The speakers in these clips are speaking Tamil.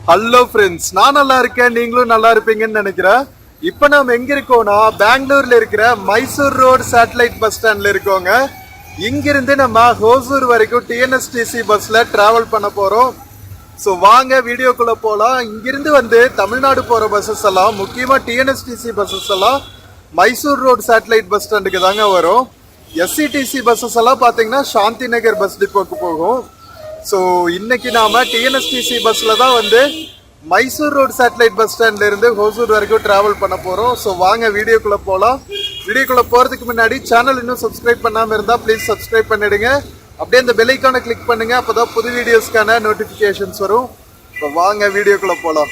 ஹலோ ஃப்ரெண்ட்ஸ், நான் நல்லா இருக்கேன், நீங்களும் நல்லா இருப்பீங்கன்னு நினைக்கிறேன். இப்போ நம்ம எங்க இருக்கோம்னா பெங்களூர்ல இருக்கிற மைசூர் ரோடு சேட்டலைட் பஸ் ஸ்டாண்ட்ல இருக்கோங்க. இங்கிருந்து நம்ம ஹோசூர் வரைக்கும் டிஎன்எஸ்டிசி பஸ்ல டிராவல் பண்ண போறோம். ஸோ வாங்க வீடியோக்குள்ள போகலாம். இங்கிருந்து தமிழ்நாடு போற பஸ்ஸஸ் எல்லாம், முக்கியமா டிஎன்எஸ்டிசி பஸ்ஸஸ் எல்லாம் மைசூர் ரோடு சேட்டலைட் பஸ் ஸ்டாண்டுக்கு தாங்க வரும். எஸ்சிடிசி பஸ்ஸஸ் எல்லாம் பாத்தீங்கன்னா சாந்தி நகர் பஸ் டிப்போக்கு போகும். ஸோ இன்னைக்கு நாம டிஎன்எஸ்டிசி பஸ்ல தான் மைசூர் ரோடு சேட்டலைட் பஸ் ஸ்டாண்ட்ல இருந்து ஹோசூர் வரைக்கும் டிராவல் பண்ண போறோம். ஸோ வாங்க வீடியோக்குள்ள போகலாம். வீடியோக்குள்ள போறதுக்கு முன்னாடி சேனல் இன்னும் சப்ஸ்கிரைப் பண்ணாம இருந்தா ப்ளீஸ் சப்ஸ்கிரைப் பண்ணிடுங்க. அப்படியே இந்த பெல் ஐகானை கிளிக் பண்ணுங்க, அப்பதான் புது வீடியோஸ்க்கான நோட்டிபிகேஷன்ஸ் வரும். இப்போ வாங்க வீடியோக்குள்ள போகலாம்.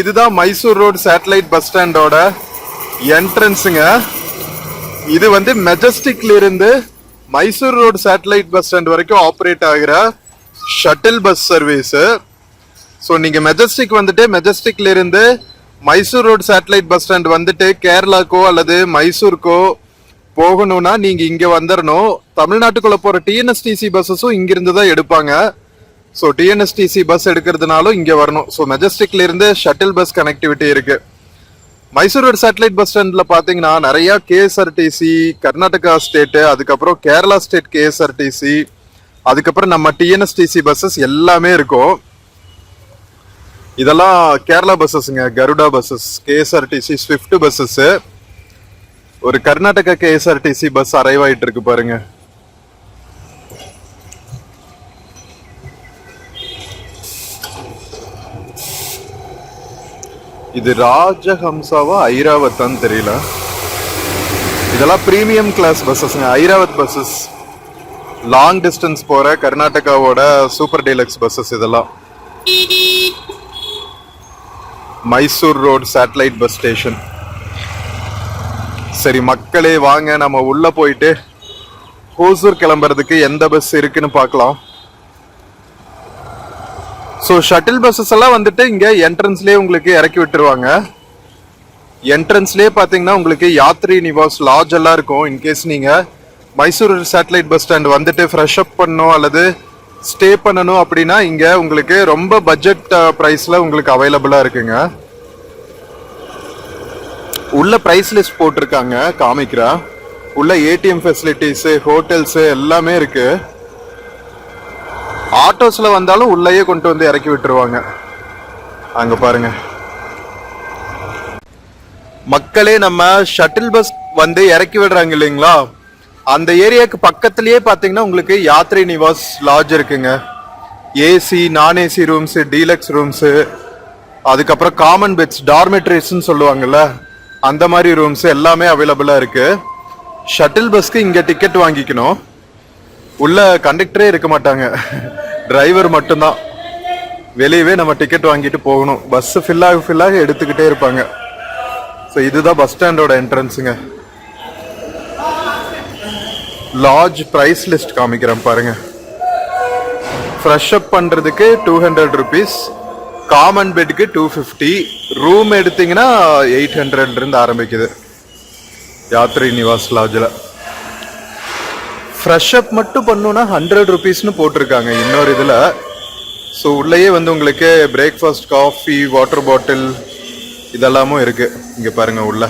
இதுதான் மைசூர் ரோடு சேட்டலைட் பஸ் ஸ்டாண்டோட என்ட்ரன்ஸுங்க. இது மெஜஸ்டிக்ல இருந்து Mysore road satellite bus stand வரைக்கும் ஆப்ரேட் ஆகிற ஷட்டில் பஸ் சர்வீஸ். ஸோ நீங்க மெஜஸ்டிக்ல இருந்து Mysore road satellite bus stand கேரளாக்கோ அல்லது மைசூருக்கோ போகணும்னா நீங்க இங்க வந்துடணும். தமிழ்நாட்டுக்குள்ள போற டிஎன்எஸ்டிசி பஸ்ஸஸும் இங்கிருந்து தான் எடுப்பாங்க. ஸோ டிஎன்எஸ்டிசி பஸ் எடுக்கிறதுனாலும் இங்க வரணும். ஸோ மெஜஸ்டிக்ல இருந்து ஷட்டில் பஸ் கனெக்டிவிட்டி இருக்கு. மைசூர் ரோடு சேட்டலைட் பஸ் ஸ்டாண்ட்ல பாத்தீங்கன்னா நிறைய கேஎஸ்ஆர்டிசி, கர்நாடகா ஸ்டேட், அதுக்கப்புறம் கேரளா ஸ்டேட் கேஎஸ்ஆர்டிசி, அதுக்கப்புறம் நம்ம டிஎன்எஸ்டிசி பஸ்ஸஸ் எல்லாமே இருக்கும். இதெல்லாம் கேரளா பஸ்ஸஸ்ங்க, Garuda buses, KSRTC Swift buses. ஒரு கர்நாடகா கேஎஸ்ஆர்டிசி பஸ் அரைவ் ஆயிட்டு இருக்கு பாருங்க. இது ராஜஹம்சாவா ஐராவத்தான்னு தெரியல. இதெல்லாம் பிரீமியம் கிளாஸ் பஸ்ஸஸ்ங்க, ஐராவத் பஸ்ஸஸ், லாங் டிஸ்டன்ஸ் போற கர்நாடகாவோட சூப்பர் டீலக்ஸ் பஸ்ஸஸ் இதெல்லாம். Mysore road satellite bus station. சரி மக்களே, வாங்க நம்ம உள்ள போயிட்டு ஹோசூர் கிளம்புறதுக்கு எந்த பஸ் இருக்குன்னு பார்க்கலாம். ஸோ ஷட்டில் பஸ்ஸஸ் எல்லாம் இங்க என்ட்ரன்ஸ்லேயே உங்களுக்கு இறக்கி விட்டுருவாங்க. என்ட்ரன்ஸ்லேயே பார்த்தீங்கன்னா உங்களுக்கு யாத்ரி நிவாஸ் லாட்ஜ் எல்லாம் இருக்கும். இன்கேஸ் நீங்க Mysore satellite bus stand fresh up பண்ணணும் அல்லது ஸ்டே பண்ணணும் அப்படின்னா இங்க உங்களுக்கு ரொம்ப பட்ஜெட் ப்ரைஸ்ல உங்களுக்கு அவைலபிளா இருக்குங்க. உள்ள பிரைஸ் லிஸ்ட் போட்டிருக்காங்க, காமிக்கிறேன். உள்ள ஏடிஎம் ஃபெசிலிட்டிஸ், ஹோட்டல்ஸ் எல்லாமே இருக்கு. ஆட்டோஸ்ல வந்தாலும் உள்ளேயே கொண்டு இறக்கி விட்டுருவாங்க. அங்க பாருங்க மக்களே, நம்ம ஷட்டில் பஸ் இறக்கி விடுறாங்க இல்லைங்களா, அந்த ஏரியாவுக்கு பக்கத்திலேயே பாத்தீங்கன்னா உங்களுக்கு யாத்ரி நிவாஸ் லாட்ஜ் இருக்குங்க. ஏசி, நான் ஏசி ரூம்ஸ், டீலக்ஸ் ரூம்ஸ், அதுக்கப்புறம் காமன் பெட்ஸ், டார்மெட்ரிஸ்ன்னு சொல்லுவாங்கல்ல, அந்த மாதிரி ரூம்ஸ் எல்லாமே அவைலபிளா இருக்கு. ஷட்டில் பஸ்க்கு இங்க டிக்கெட் வாங்கிக்கணும். உள்ள கண்டக்டரே இருக்க மாட்டாங்க, டிரைவர் மட்டும்தான். வெளியவே நம்ம டிக்கெட் வாங்கிட்டு போகணும். பஸ் ஃபில்லாக எடுத்துக்கிட்டே இருப்பாங்க. ஸோ இதுதான் பஸ் ஸ்டாண்டோட என்ட்ரன்ஸுங்க. லாட்ஜ் பிரைஸ் லிஸ்ட் காமிக்கிறேன் பாருங்க. ஃப்ரெஷ் அப் பண்றதுக்கு 200 ருபீஸ், காமன் பெட்டுக்கு 250, ரூம் எடுத்தீங்கன்னா 800 இருந்து ஆரம்பிக்குது யாத்ரி நிவாஸ் லாட்ஜில். ஃப்ரெஷ் அப் மட்டும் பண்ணணும்னா 100 ருபீஸ்னு போட்டிருக்காங்க இன்னொரு இதில். ஸோ உள்ளேயே உங்களுக்கு பிரேக்ஃபாஸ்ட், காஃபி, வாட்டர் பாட்டில் இதெல்லாமும் இருக்கு. இங்க பாருங்க உள்ள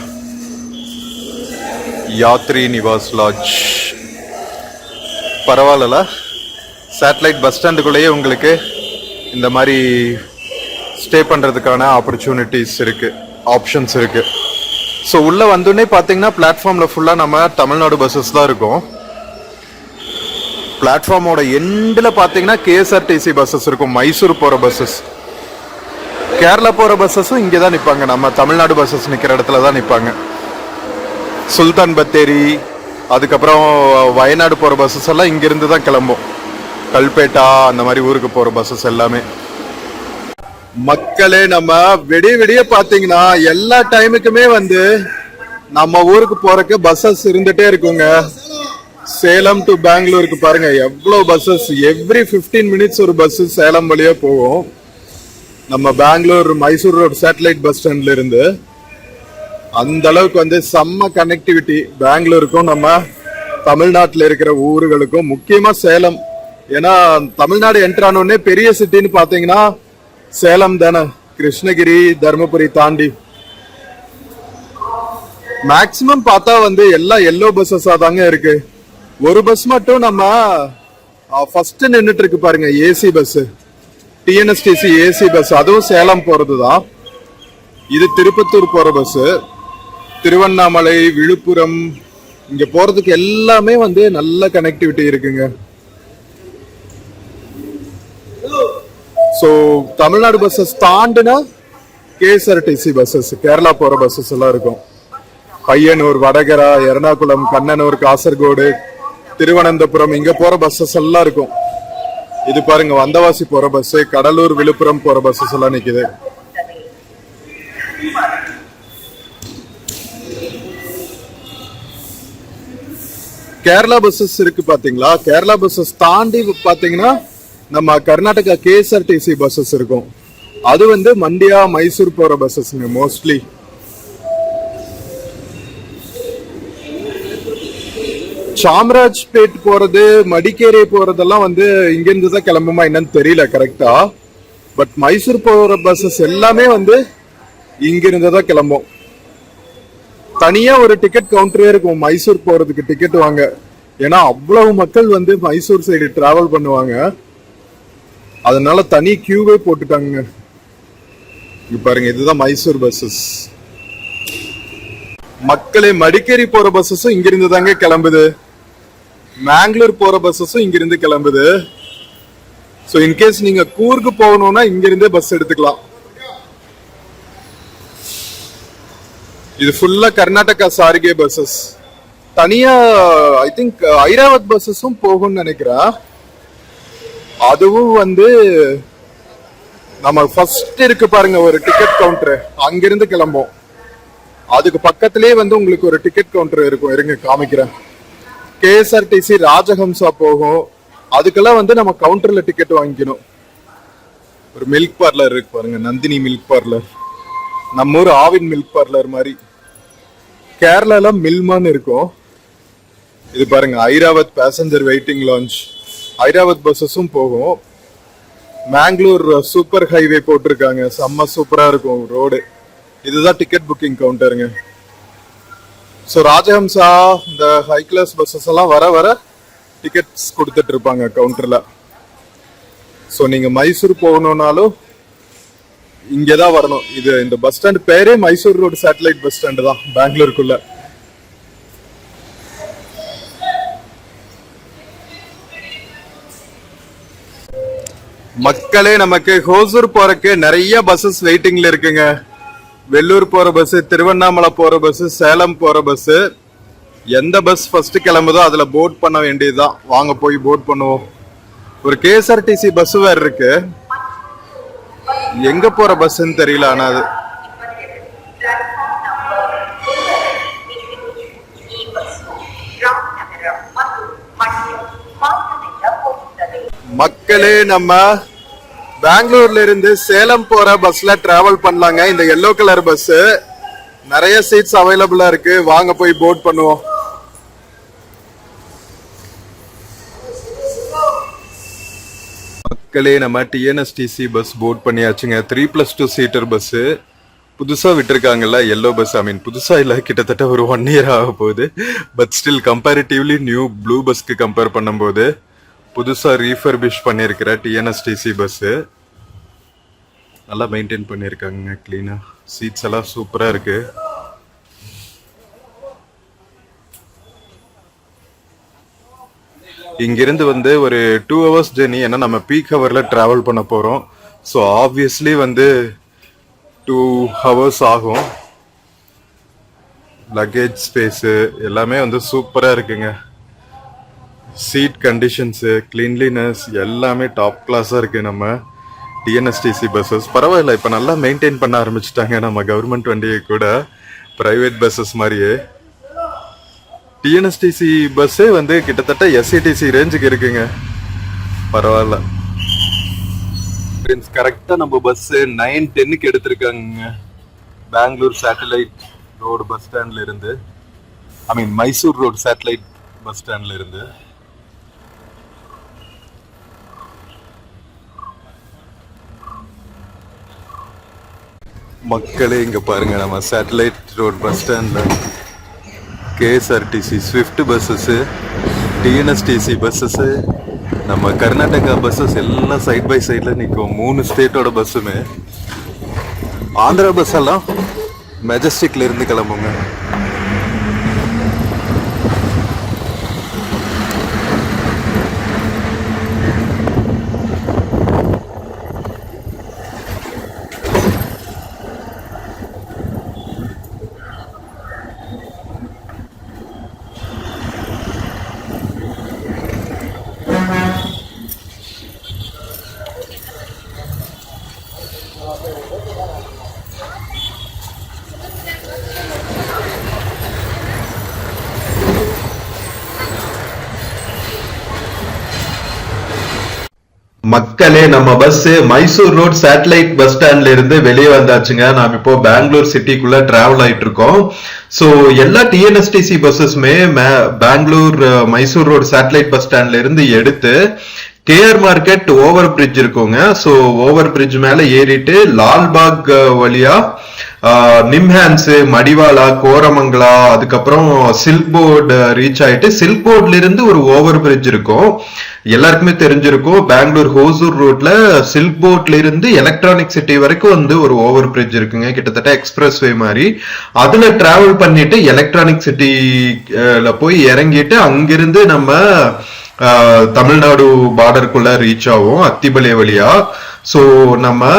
யாத்ரி நிவாஸ் லாட்ஜ். பரவாயில்ல, சேட்டலைட் பஸ் ஸ்டாண்டுக்குள்ளேயே உங்களுக்கு இந்த மாதிரி ஸ்டே பண்றதுக்கான ஆப்பர்ச்சுனிட்டிஸ் இருக்கு, ஆப்ஷன்ஸ் இருக்கு. ஸோ உள்ள வந்தோடனே பார்த்தீங்கன்னா பிளாட்ஃபார்ம்ல ஃபுல்லா நம்ம தமிழ்நாடு பஸ்ஸஸ் தான் இருக்கும். பிளாட்ஃபார்மோட எண்டில் பார்த்தீங்கன்னா கேஎஸ்ஆர்டிசி பஸ்ஸஸ் இருக்கும், மைசூர் போற பஸ்ஸஸ். கேரளா போற பஸ்ஸஸும் இங்கே தான் நிற்பாங்க, நம்ம தமிழ்நாடு பஸ்ஸஸ் நிற்கிற இடத்துல தான் நிற்பாங்க. சுல்தான் பத்தேரி, அதுக்கப்புறம் வயநாடு போற பஸ்ஸஸ் எல்லாம் இங்கிருந்து தான் கிளம்பும். கல்பேட்டா அந்த மாதிரி ஊருக்கு போற பஸ்ஸஸ் எல்லாமே. மக்களே, நம்ம விடிய பார்த்தீங்கன்னா எல்லா டைமுக்குமே நம்ம ஊருக்கு போறதுக்கு பஸ்ஸஸ் இருந்துட்டே இருக்குங்க. சேலம் டு பெங்களூருக்கு பாருங்க எவ்வளவு பஸ்ஸஸ். எவ்ரி 15 மினிட்ஸ் ஒரு பஸ் சேலம் வழியா போகும். நம்ம Bangalore Mysore road satellite bus ஸ்டாண்ட்ல இருந்து அந்த அளவுக்கு செம்ம கனெக்டிவிட்டி. பெங்களூருக்கும் நம்ம தமிழ்நாட்டுல இருக்கிற ஊர்களுக்கும், முக்கியமா சேலம். ஏன்னா தமிழ்நாடு என்டர் ஆனோடனே பெரிய சிட்டின்னு பாத்தீங்கன்னா சேலம் தானே, கிருஷ்ணகிரி தர்மபுரி தாண்டி. மேக்சிமம் பார்த்தா வந்து எல்லாம் எல்லோ பஸ்ஸஸா தாங்க இருக்கு. ஒரு பஸ் மட்டும் நம்ம ஃபர்ஸ்ட் நின்னுட்டு இருக்கு பாருங்க, AC bus, TNSTC AC bus, அதுவும் சேலம் போறதுதான். இது திருப்பத்தூர் போற பஸ், திருவண்ணாமலை, விழுப்புரம் இங்க போறதுக்கு எல்லாமே வந்து நல்ல கனெக்டிவிட்டி இருக்குங்க. சோ தமிழ்நாடு பஸ்ஸஸ் தாண்டினா கேஎஸ்ஆர்டிசி பஸ்ஸஸ், கேரளா போற பஸ்ஸஸ் எல்லாம் இருக்கும். பையனூர், வடகரா, எர்ணாகுளம், கண்ணனூர், காசர்கோடு, திருவனந்தபுரம் இங்க போற பஸ்ஸஸ் எல்லாம் இருக்கும். இது பாருங்க வந்தவாசி போற பஸ், கடலூர், விழுப்புரம் போற பஸ்ஸஸ் எல்லாம் நிக்குது. கேரளா பஸ்ஸஸ் இருக்கு பாத்தீங்களா? கேரளா பஸ்ஸஸ் தாண்டி பாத்தீங்கன்னா நம்ம கர்நாடகா கேஎஸ்ஆர்டிசி பஸ்ஸஸ் இருக்கும். அது வந்து மண்டியா, மைசூர் போற பஸ்ஸஸ்ங்க மோஸ்ட்லி. சாம்ராஜ்பேட் போறது, மடிக்கேரி போறதெல்லாம் வந்து இங்க இருந்து தான் கிளம்புமா என்னன்னு தெரியல கரெக்டா. பட் மைசூர் போற பஸ்ஸஸ் எல்லாமே வந்து இங்க இருந்து தான் கிளம்பும். தனியா ஒரு டிக்கெட் கவுண்டரே இருக்கும் மைசூர் போறதுக்கு டிக்கெட் வாங்க. ஏன்னா அவ்வளவு மக்கள் வந்து மைசூர் சைடு டிராவல் பண்ணுவாங்க, அதனால தனி கியூவே போட்டுட்டாங்க. இங்க பாருங்க, இதுதான் மைசூர் பஸ்ஸஸ். மக்களே, மடிக்கேரி போற பஸ்ஸஸும் இங்கிருந்து தாங்க கிளம்புது. மேங்களூர் போற பஸ்ஸஸும் இங்கிருந்து கிளம்புது. சோ இன்கேஸ் நீங்க கூர்க்கு போகணும்னா இங்கிருந்தே பஸ் எடுத்துக்கலாம். இது ஃபுல்லா கர்நாடகா சாரிகே பஸ்ஸஸ். தனியா ஐ திங்க் ஐராவத் பஸ்ஸஸும் போகும்னு நினைக்கிறேன். அதுவும் வந்து நம்ம ஃபர்ஸ்ட் இருக்கு பாருங்க ஒரு டிக்கெட் கவுண்டர், அங்கிருந்து கிளம்பும். அதுக்கு பக்கத்திலே வந்து உங்களுக்கு ஒரு டிக்கெட் கவுண்டர் இருக்கும், இருங்க காமிக்கிறேன். கேஎஸ்ஆர்டிசி ராஜஹம்சா போகும், அதுக்கெல்லாம் வந்து நம்ம கவுண்டர்ல டிக்கெட் வாங்கிக்கணும். ஒரு மில்க் பார்லர் இருக்கு பாருங்க, நந்தினி மில்க் பார்லர், நம்ம ஊர் ஆவின் மில்க் பார்லர் மாதிரி. கேரளால மில்மான்னு இருக்கும். இது பாருங்க Airavat passenger waiting lounge, Airavat பஸ்ஸஸும் போகும். மேங்களூர் சூப்பர் ஹைவே போட்டிருக்காங்க, செம்ம சூப்பரா இருக்கும் ரோடு. இதுதான் டிக்கெட் புக்கிங் கவுண்டருங்க. ஸோ ராஜஹம்சா இந்த ஹை கிளாஸ் பஸ்ஸஸ் எல்லாம் வர வர டிக்கெட்ஸ் கொடுத்துட்டு இருப்பாங்க கவுண்டர்ல. ஸோ நீங்க மைசூர் போகணும்னாலும் இங்கதான் வரணும். இது இந்த பஸ் ஸ்டாண்ட் பேரே Mysore road satellite bus stand தான் பெங்களூருக்குள்ள. மக்களே, நமக்கு ஹோசூர் போறதுக்கு நிறைய பஸ்ஸஸ் வெயிட்டிங்ல இருக்குங்க. வெள்ளூர் போற பஸ், திருவண்ணாமலை போற பஸ், சேலம் போற பஸ். எந்த பஸ் ஃபர்ஸ்ட் கிளம்புதோ அதுல போட் பண்ண வேண்டியதுதான். வாங்க போய் போட் பண்ணுவோம். ஒரு கேஎஸ்ஆர்டிசி பஸ் வேற இருக்கு, எங்க போற பஸ்ன்னு தெரியல. ஆனா அது மக்களே, நம்ம பெங்களூர்ல இருந்து சேலம் போற பஸ்ல டிராவல் பண்ணலாங்க. இந்த எல்லோ கலர் பஸ், நிறைய சீட்ஸ் அவைலபிளா இருக்கு. வாங்க போய் போட் பண்ணுவோம். மக்களே, நம்ம டிஎன்எஸ்டிசி பஸ் போட் பண்ணியாச்சுங்க. 3+2 சீட்டர் பஸ் புதுசா விட்டுருக்காங்கல்ல எல்லோ பஸ். ஐ மீன் புதுசா இல்ல, கிட்டத்தட்ட ஒரு 1 இயர் ஆக போகுது. But still comparatively new blue பஸ்க்கு கம்பேர் பண்ணும்போது புதுசா ரீஃபர்பிஷ் பண்ணிருக்கிற டிஎன்எஸ்டிசி பஸ் நல்லா மெயின்டைன் பண்ணிருக்காங்க, கிளீனா. சீட்ஸ் எல்லாம் சூப்பரா இருக்கு. இங்கிருந்து வந்து ஒரு 2 hours ஜெர்னி. ஏன்னா நம்ம பீக் ஹவர்ல டிராவல் பண்ண போறோம். ஸோ ஆப்வியஸ்லி வந்து 2 hours ஆகும். லக்கேஜ் ஸ்பேஸ் எல்லாமே வந்து சூப்பரா இருக்குங்க. சீட் கண்டிஷன்ஸு, கிளீன்லினஸ் எல்லாமே டாப் கிளாஸாக இருக்குது நம்ம டிஎன்எஸ்டிசி பஸ்ஸஸ். பரவாயில்ல, இப்போ நல்லா மெயின்டைன் பண்ண ஆரம்பிச்சிட்டாங்க நம்ம கவர்மெண்ட் வண்டியை கூட, ப்ரைவேட் பஸ்ஸஸ் மாதிரியே. டிஎன்எஸ்டிசி பஸ்ஸே வந்து கிட்டத்தட்ட எஸ்சிடிசி ரேஞ்சுக்கு இருக்குங்க. பரவாயில்ல. கரெக்டாக நம்ம பஸ்ஸு 9:10க்கு எடுத்திருக்காங்க பெங்களூர் சேட்டலைட் ரோடு பஸ் ஸ்டாண்ட்ல இருந்து. ஐ மீன் மைசூர் ரோடு சேட்டலைட் பஸ் ஸ்டாண்ட்ல இருந்து. மக்களே இங்க பாருங்க, நம்ம சேட்டலைட் ரோட் பஸ் ஸ்டாண்ட்ல KSRTC Swift buses, TNSTC buses, நம்ம கர்நாடகா பஸ்ஸஸ் எல்லாம் சைட் பை சைட்ல நிற்கும். 3 ஸ்டேட்டோட பஸ்ஸுமே. ஆந்திரா பஸ் எல்லாம் மெஜஸ்டிக்ல இருந்து கிளம்புங்க. மக்களே, நம்ம bus Mysore road satellite bus ஸ்டாண்ட்ல இருந்து வெளியே வந்தாச்சுங்க. நாம இப்போ பெங்களூர் சிட்டிக்குள்ள டிராவல் ஆயிட்டு இருக்கோம். சோ எல்லா TNSTC பஸ்ஸஸ்மே Bangalore Mysore road satellite bus ஸ்டாண்ட்ல இருந்து எடுத்து KR மார்க்கெட் ஓவர் பிரிட்ஜ் இருக்குங்க. சோ ஓவர் பிரிட்ஜ் மேல ஏறிட்டு லால்பாக் வழியா நிம்ஹான்ஸ், மடிவாலா, கோரமங்கலா, அதுக்கப்புறம் சில்க் போர்டு ரீச் ஆயிட்டு சில்க் போர்ட்ல இருந்து ஒரு ஓவர் பிரிட்ஜ் இருக்கும். எல்லாருக்குமே தெரிஞ்சிருக்கும், பெங்களூர் ஹோசூர் ரோட்ல சில்க் போர்ட்ல இருந்து எலக்ட்ரானிக் சிட்டி வரைக்கும் வந்து ஒரு ஓவர் பிரிட்ஜ் இருக்குங்க, கிட்டத்தட்ட எக்ஸ்பிரஸ் வே மாதிரி. அதுல டிராவல் பண்ணிட்டு எலக்ட்ரானிக் சிட்டில போய் இறங்கிட்டு அங்கிருந்து நம்ம தமிழ்நாடு பார்டருக்குள்ள ரீச் ஆகும் அத்திபலே வழியா. சோ நம்ம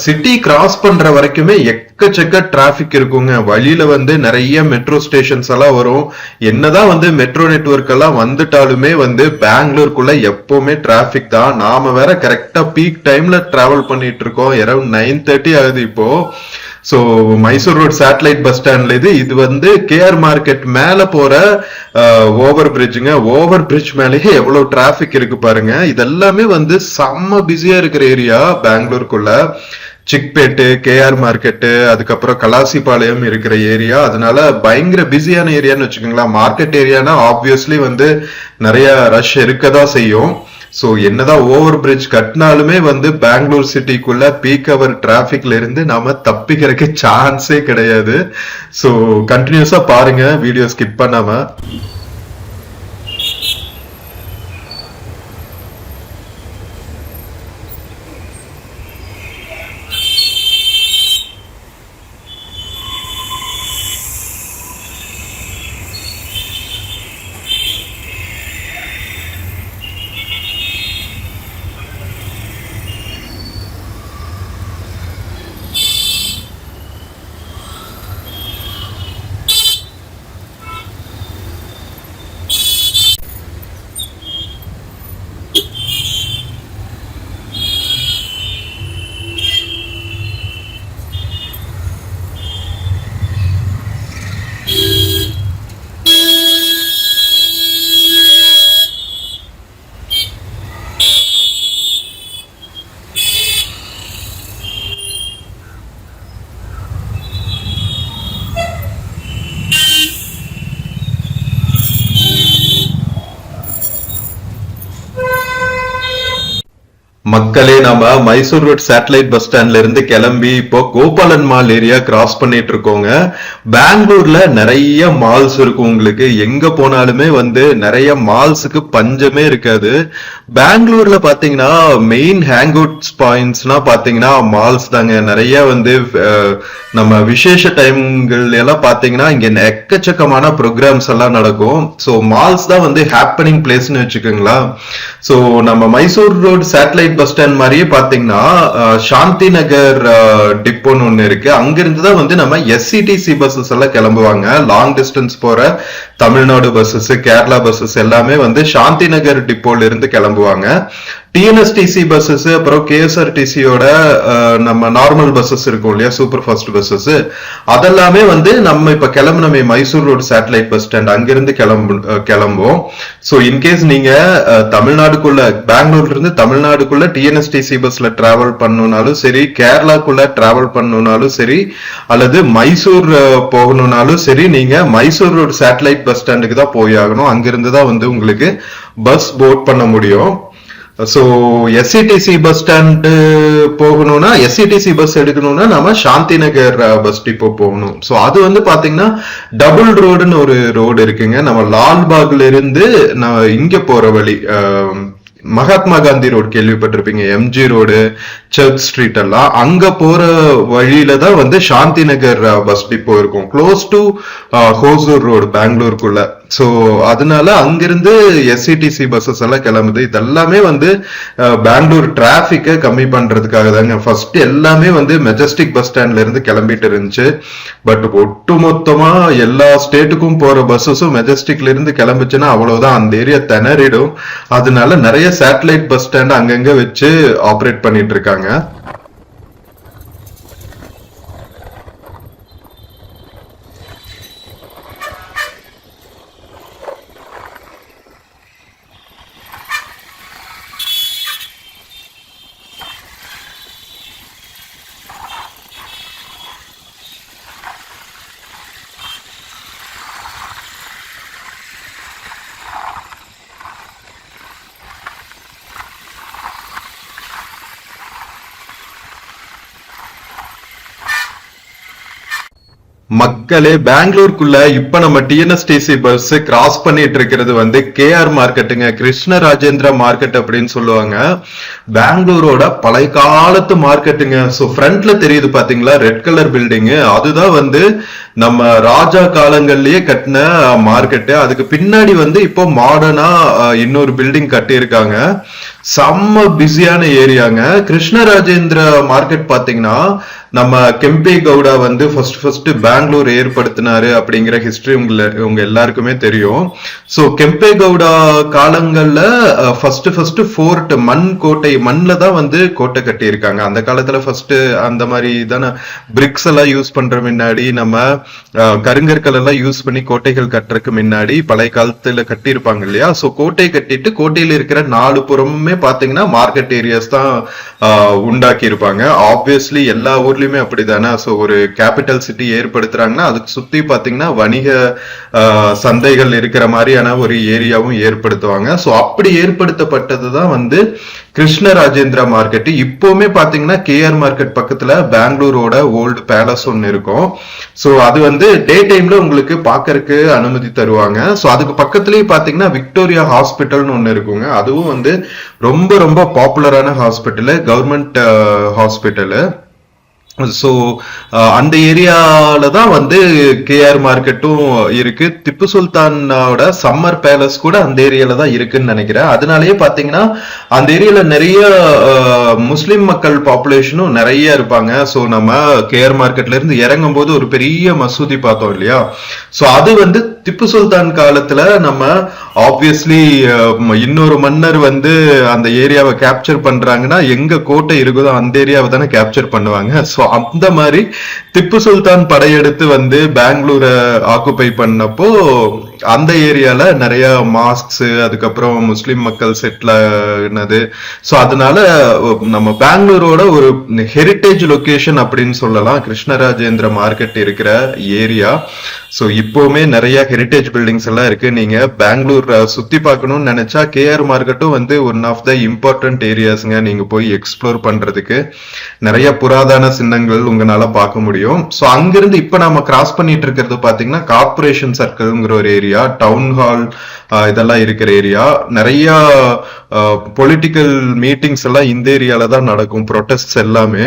சிட்டி கிராஸ் பண்ற வரைக்குமே எக்கச்சக்க டிராபிக் இருக்குங்க. வழியில வந்து நிறைய மெட்ரோ ஸ்டேஷன்ஸ் எல்லாம் வரும். என்னதான் வந்து மெட்ரோ நெட்வொர்க் எல்லாம் வந்துட்டாலுமே வந்து பெங்களூருக்குள்ள எப்பவுமே டிராபிக் தான். நாம வேற கரெக்டா பீக் டைம்ல டிராவல் பண்ணிட்டு இருக்கோம். அரௌண்ட் 9:30 ஆகுது இப்போ. So Mysore road satellite bus ஸ்டாண்ட்ல இது வந்து KR மார்க்கெட் மேல போற ஓவர் பிரிட்ஜுங்க. ஓவர் பிரிட்ஜ் மேலேயே எவ்வளவு டிராபிக் இருக்கு பாருங்க. இதெல்லாமே வந்து செம்ம பிஸியா இருக்கிற ஏரியா பெங்களூருக்குள்ள. சிக்பேட்டு, KR மார்க்கெட்டு, அதுக்கப்புறம் கலாசிபாளையம் இருக்கிற ஏரியா. அதனால பயங்கர பிஸியான ஏரியான்னு வச்சுக்கோங்களேன். மார்க்கெட் ஏரியானா ஆப்வியஸ்லி வந்து நிறைய ரஷ் இருக்கதான் செய்யும். சோ என்னதான் ஓவர் பிரிட்ஜ் கட்டினாலுமே வந்து பெங்களூர் சிட்டிக்குள்ள பீக் அவர் டிராபிக்ல இருந்து நாம தப்பிக்கிறதுக்கு சான்ஸே கிடையாது. சோ கண்டினியூஸா பாருங்க, வீடியோ ஸ்கிப் பண்ணாம. மக்களே, நம்ம மைசூர் ரோட் சேட்டலைட் பஸ் ஸ்டாண்ட்ல இருந்து கிளம்பி இப்போ கோபாலன் மால் ஏரியா கிராஸ் பண்ணிட்டு இருக்கோங்க. பெங்களூர்ல நிறைய மால்ஸ் இருக்கும். உங்களுக்கு எங்க போனாலுமே வந்து நிறைய மால்ஸுக்கு பஞ்சமே இருக்காது. பெங்களூர்ல பாத்தீங்கன்னா மெயின் ஹேங் அவுட் பாயிண்ட்ஸ்னா பாத்தீங்கன்னா மால்ஸ் தாங்க. நிறைய வந்து நம்ம விசேஷ டைம்கள் எல்லாம் பாத்தீங்கன்னா இங்க எக்கச்சக்கமான ப்ரோக்ராம்ஸ் எல்லாம் நடக்கும். சோ மால்ஸ் தான் வந்து ஹேப்பனிங் பிளேஸ்னு வச்சுக்கோங்களா. சோ நம்ம Mysore road satellite bus stand மாதிரியே பாத்தீங்கன்னா சாந்தி நகர் டிப்போன்னு ஒண்ணு இருக்கு. அங்கிருந்து தான் வந்து நம்ம SCTC பஸ்ஸஸ் எல்லாம் கிளம்புவாங்க. லாங் டிஸ்டன்ஸ் போற தமிழ்நாடு பஸ்ஸஸ், கேரளா பஸ்ஸஸ் எல்லாமே வந்து சாந்தி நகர் டிப்போல இருந்து கிளம்புவாங்க. டிஎன்எஸ்டிசி பஸ்ஸஸ் அப்புறம் கேஎஸ்ஆர்டிசியோட நம்ம நார்மல் பஸ்ஸஸ் இருக்கும் இல்லையா, சூப்பர் ஃபாஸ்ட் பஸ்ஸஸ், அதெல்லாமே வந்து நம்ம இப்ப கிளம்புனமே Mysore road satellite bus stand அங்கிருந்து கிளம்புவோம். ஸோ இன்கேஸ் நீங்க தமிழ்நாடுக்குள்ள பெங்களூர்ல இருந்து தமிழ்நாடுக்குள்ள டிஎன்எஸ்டிசி பஸ்ல டிராவல் பண்ணணும்னாலும் சரி, கேரளாக்குள்ள டிராவல் பண்ணணும்னாலும் சரி, அல்லது மைசூர் போகணும்னாலும் சரி, நீங்க மைசூர் ரோடு சேட்டலைட் பஸ் ஸ்டாண்டுக்கு தான் போய் ஆகணும். அங்கிருந்து தான் வந்து உங்களுக்கு பஸ் போர்ட் பண்ண முடியும். ஸோ எஸ்சிடிசி பஸ் ஸ்டாண்டு போகணும்னா, எஸ்சிடிசி பஸ் எடுக்கணும்னா நம்ம சாந்தி நகர் பஸ் டிப்போ போகணும். ஸோ அது வந்து பாத்தீங்கன்னா டபுள் ரோடுன்னு ஒரு ரோடு இருக்குங்க. நம்ம லால்பாக்ல இருந்து இங்க போற வழி, மகாத்மா காந்தி ரோடு கேள்விப்பட்டிருப்பீங்க, எம்ஜி ரோடு, சர்ச் ஸ்ட்ரீட் எல்லாம், அங்க போற வழியில தான் வந்து சாந்தி நகர் பஸ் டிப்போ இருக்கும், க்ளோஸ் டு ஹோசூர் ரோடு பெங்களூருக்குள்ள. ஸோ அதனால அங்கிருந்து எஸ்சிடிசி பஸ்ஸஸ் எல்லாம் கிளம்புது. இதெல்லாமே வந்து பெங்களூர் டிராபிக்கை கம்மி பண்றதுக்காக தாங்க. ஃபர்ஸ்ட் எல்லாமே வந்து மெஜஸ்டிக் பஸ் ஸ்டாண்ட்ல இருந்து கிளம்பிட்டு இருந்துச்சு. பட் ஒட்டுமொத்தமா எல்லா ஸ்டேட்டுக்கும் போற பஸ்ஸஸும் மெஜஸ்டிக்ல இருந்து கிளம்பிச்சுன்னா அவ்வளவுதான், அந்த ஏரியா திணறிடும். அதனால நிறைய சேட்டலைட் பஸ் ஸ்டாண்ட் அங்கங்க வச்சு ஆப்ரேட் பண்ணிட்டு இருக்காங்க. மக்களே, பெங்களூருக்குள்ள இப்ப நம்ம டிஎன்எஸ்டிசி பஸ் கிராஸ் பண்ணிட்டு இருக்கிறது வந்து கேஆர் மார்க்கெட்டுங்க, கிருஷ்ணராஜேந்திர மார்க்கெட் அப்படின்னு சொல்லுவாங்க. பெங்களூரோட பழைய காலத்து மார்க்கெட்டுங்க. ஸோ ஃப்ரண்ட்ல தெரியுது பாத்தீங்களா ரெட் கலர் பில்டிங், அதுதான் வந்து நம்ம ராஜா காலங்கள்லயே கட்டின மார்க்கெட்டு. அதுக்கு பின்னாடி வந்து இப்போ மாடர்னா இன்னொரு பில்டிங் கட்டி இருக்காங்க. செம்ம பிஸியான ஏரியாங்க. கிருஷ்ணராஜேந்திர மார்க்கெட் பாத்தீங்கன்னா நம்ம கெம்பே கவுடா வந்து ஃபர்ஸ்ட் பெங்களூர் ஏற்படுத்தினாரு அப்படிங்கிற ஹிஸ்டரி உங்க எல்லாருக்குமே தெரியும். சோ கெம்பே கவுடா காலங்கள்ல ஃபர்ஸ்ட் ஃபோர்ட், மண் கோட்டை, மண்ல தான் வந்து கோட்டை கட்டி இருக்காங்க. அந்த காலத்துல ஃபர்ஸ்ட் அந்த மாதிரி தானே பிரிக்ஸ் எல்லாம் யூஸ் பண்ற முன்னாடி, நம்ம கருங்கற்கள் எல்லாம் யூஸ் பண்ணி கோட்டைகள் கட்டுறதுக்கு முன்னாடி பழைய காலத்துல கட்டி இருப்பாங்க இல்லையா. சோ கோட்டை கட்டிட்டு கோட்டையில இருக்கிற 4 புறமுமே பாத்தீங்கன்னா மார்க்கெட் ஏரியாஸ் தான் உண்டாக்கி இருப்பாங்க. ஆப்வியஸ்லி எல்லா ஊர்லயுமே அப்படிதானே. சோ ஒரு கேபிட்டல் சிட்டி ஏற்படுத்துறாங்கன்னா அதுக்கு சுத்தி பாத்தீங்கன்னா வணிக சந்தைகள் இருக்கிற மாதிரியான ஒரு ஏரியாவும் ஏற்படுத்துவாங்க. சோ அப்படி ஏற்படுத்தப்பட்டதுதான் வந்து கிருஷ்ணராஜேந்திர மார்க்கெட். இப்பவுமே பாத்தீங்கன்னா கேஆர் மார்க்கெட் பக்கத்துல பெங்களூரோட ஓல்டு பேலஸ் ஒன்னு இருக்கும். சோ அது வந்து டே டைம்ல உங்களுக்கு பாக்கறதுக்கு அனுமதி தருவாங்க. சோ அதுக்கு பக்கத்துலயே பாத்தீங்கன்னா விக்டோரியா ஹாஸ்பிட்டல்னு ஒன்னு இருக்குங்க. அதுவும் வந்து ரொம்ப ரொம்ப பாப்புலரான ஹாஸ்பிட்டல், கவர்மெண்ட் ஹாஸ்பிட்டல். ஸோ அந்த ஏரியால தான் வந்து கேஆர் மார்க்கெட்டும் இருக்கு. திப்பு சுல்தானோட சம்மர் பேலஸ் கூட அந்த ஏரியால தான் இருக்குன்னு நினைக்கிறேன். அதனாலயே பாத்தீங்கன்னா அந்த ஏரியால நிறைய முஸ்லிம் மக்கள் பாப்புலேஷனும் நிறைய இருப்பாங்க. ஸோ நம்ம கேஆர் மார்க்கெட்ல இருந்து இறங்கும் போது ஒரு பெரிய மசூதி பார்த்தோம் இல்லையா. ஸோ அது வந்து திப்பு சுல்தான் காலத்துல நம்ம ஆப்வியஸ்லி இன்னொரு மன்னர் வந்து அந்த ஏரியாவை கேப்சர் பண்றாங்கன்னா எங்க கோட்டை இருக்குதோ அந்த ஏரியாவை தானே கேப்சர் பண்ணுவாங்க. ஸோ அந்த மாதிரி திப்பு சுல்தான் படையெடுத்து வந்து பெங்களூரை ஆக்குபை பண்ணப்போ அந்த ஏரியால நிறைய மாஸ்க்ஸ், அதுக்கப்புறம் முஸ்லிம் மக்கள் செட்டில் ஆனது. ஸோ அதனால நம்ம பெங்களூரோட ஒரு ஹெரிட்டேஜ் லொகேஷன் அப்படின்னு சொல்லலாம் கிருஷ்ணராஜேந்திர மார்க்கெட் இருக்கிற ஏரியா. ஸோ இப்பவுமே நிறைய ஹெரிட்டேஜ் பில்டிங்ஸ் எல்லாம் இருக்கு. நீங்க பெங்களூர் சுத்தி பார்க்கணும்னு நினைச்சா கேஆர் மார்க்கெட்டும் வந்து ஒன் ஆஃப் த இம்பார்ட்டன்ட் ஏரியாஸ்ங்க. நீங்க போய் எக்ஸ்ப்ளோர் பண்றதுக்கு நிறைய புராதன சின்னங்கள் உங்களால பார்க்க முடியும். ஸோ அங்கிருந்து இப்ப நம்ம கிராஸ் பண்ணிட்டு இருக்கிறது பாத்தீங்கன்னா கார்பரேஷன் சர்க்கிள்ங்கிற ஒரு ஏரியா, டவுன் ஹால் இதெல்லாம் இருக்கிற ஏரியா. நிறைய பொலிட்டிக்கல் மீட்டிங்ஸ் எல்லாம் இந்த ஏரியால தான் நடக்கும், ப்ரொடெஸ்ட் எல்லாமே.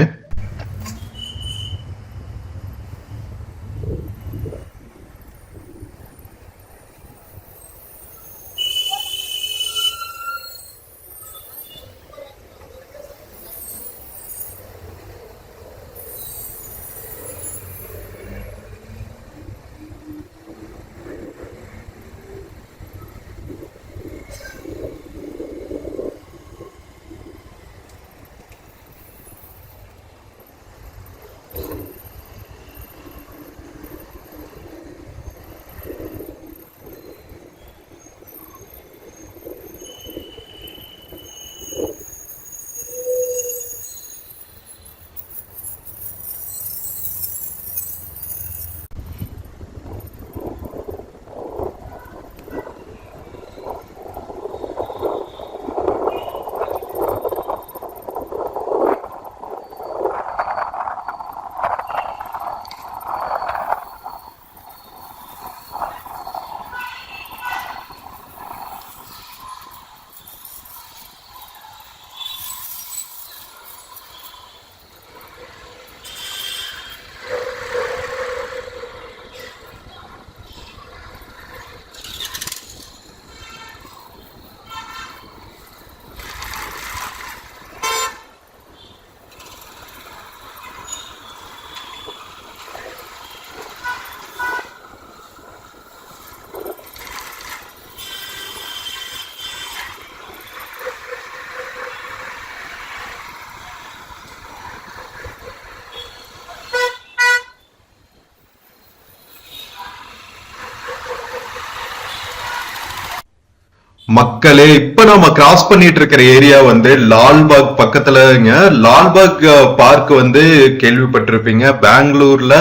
மக்களே, இப்ப நம்ம கிராஸ் பண்ணிட்டு இருக்கிற ஏரியா வந்து லால்பாக் பக்கத்துலங்க. லால்பாக் பார்க் வந்து கேள்விப்பட்டிருப்பீங்க. பெங்களூர்ல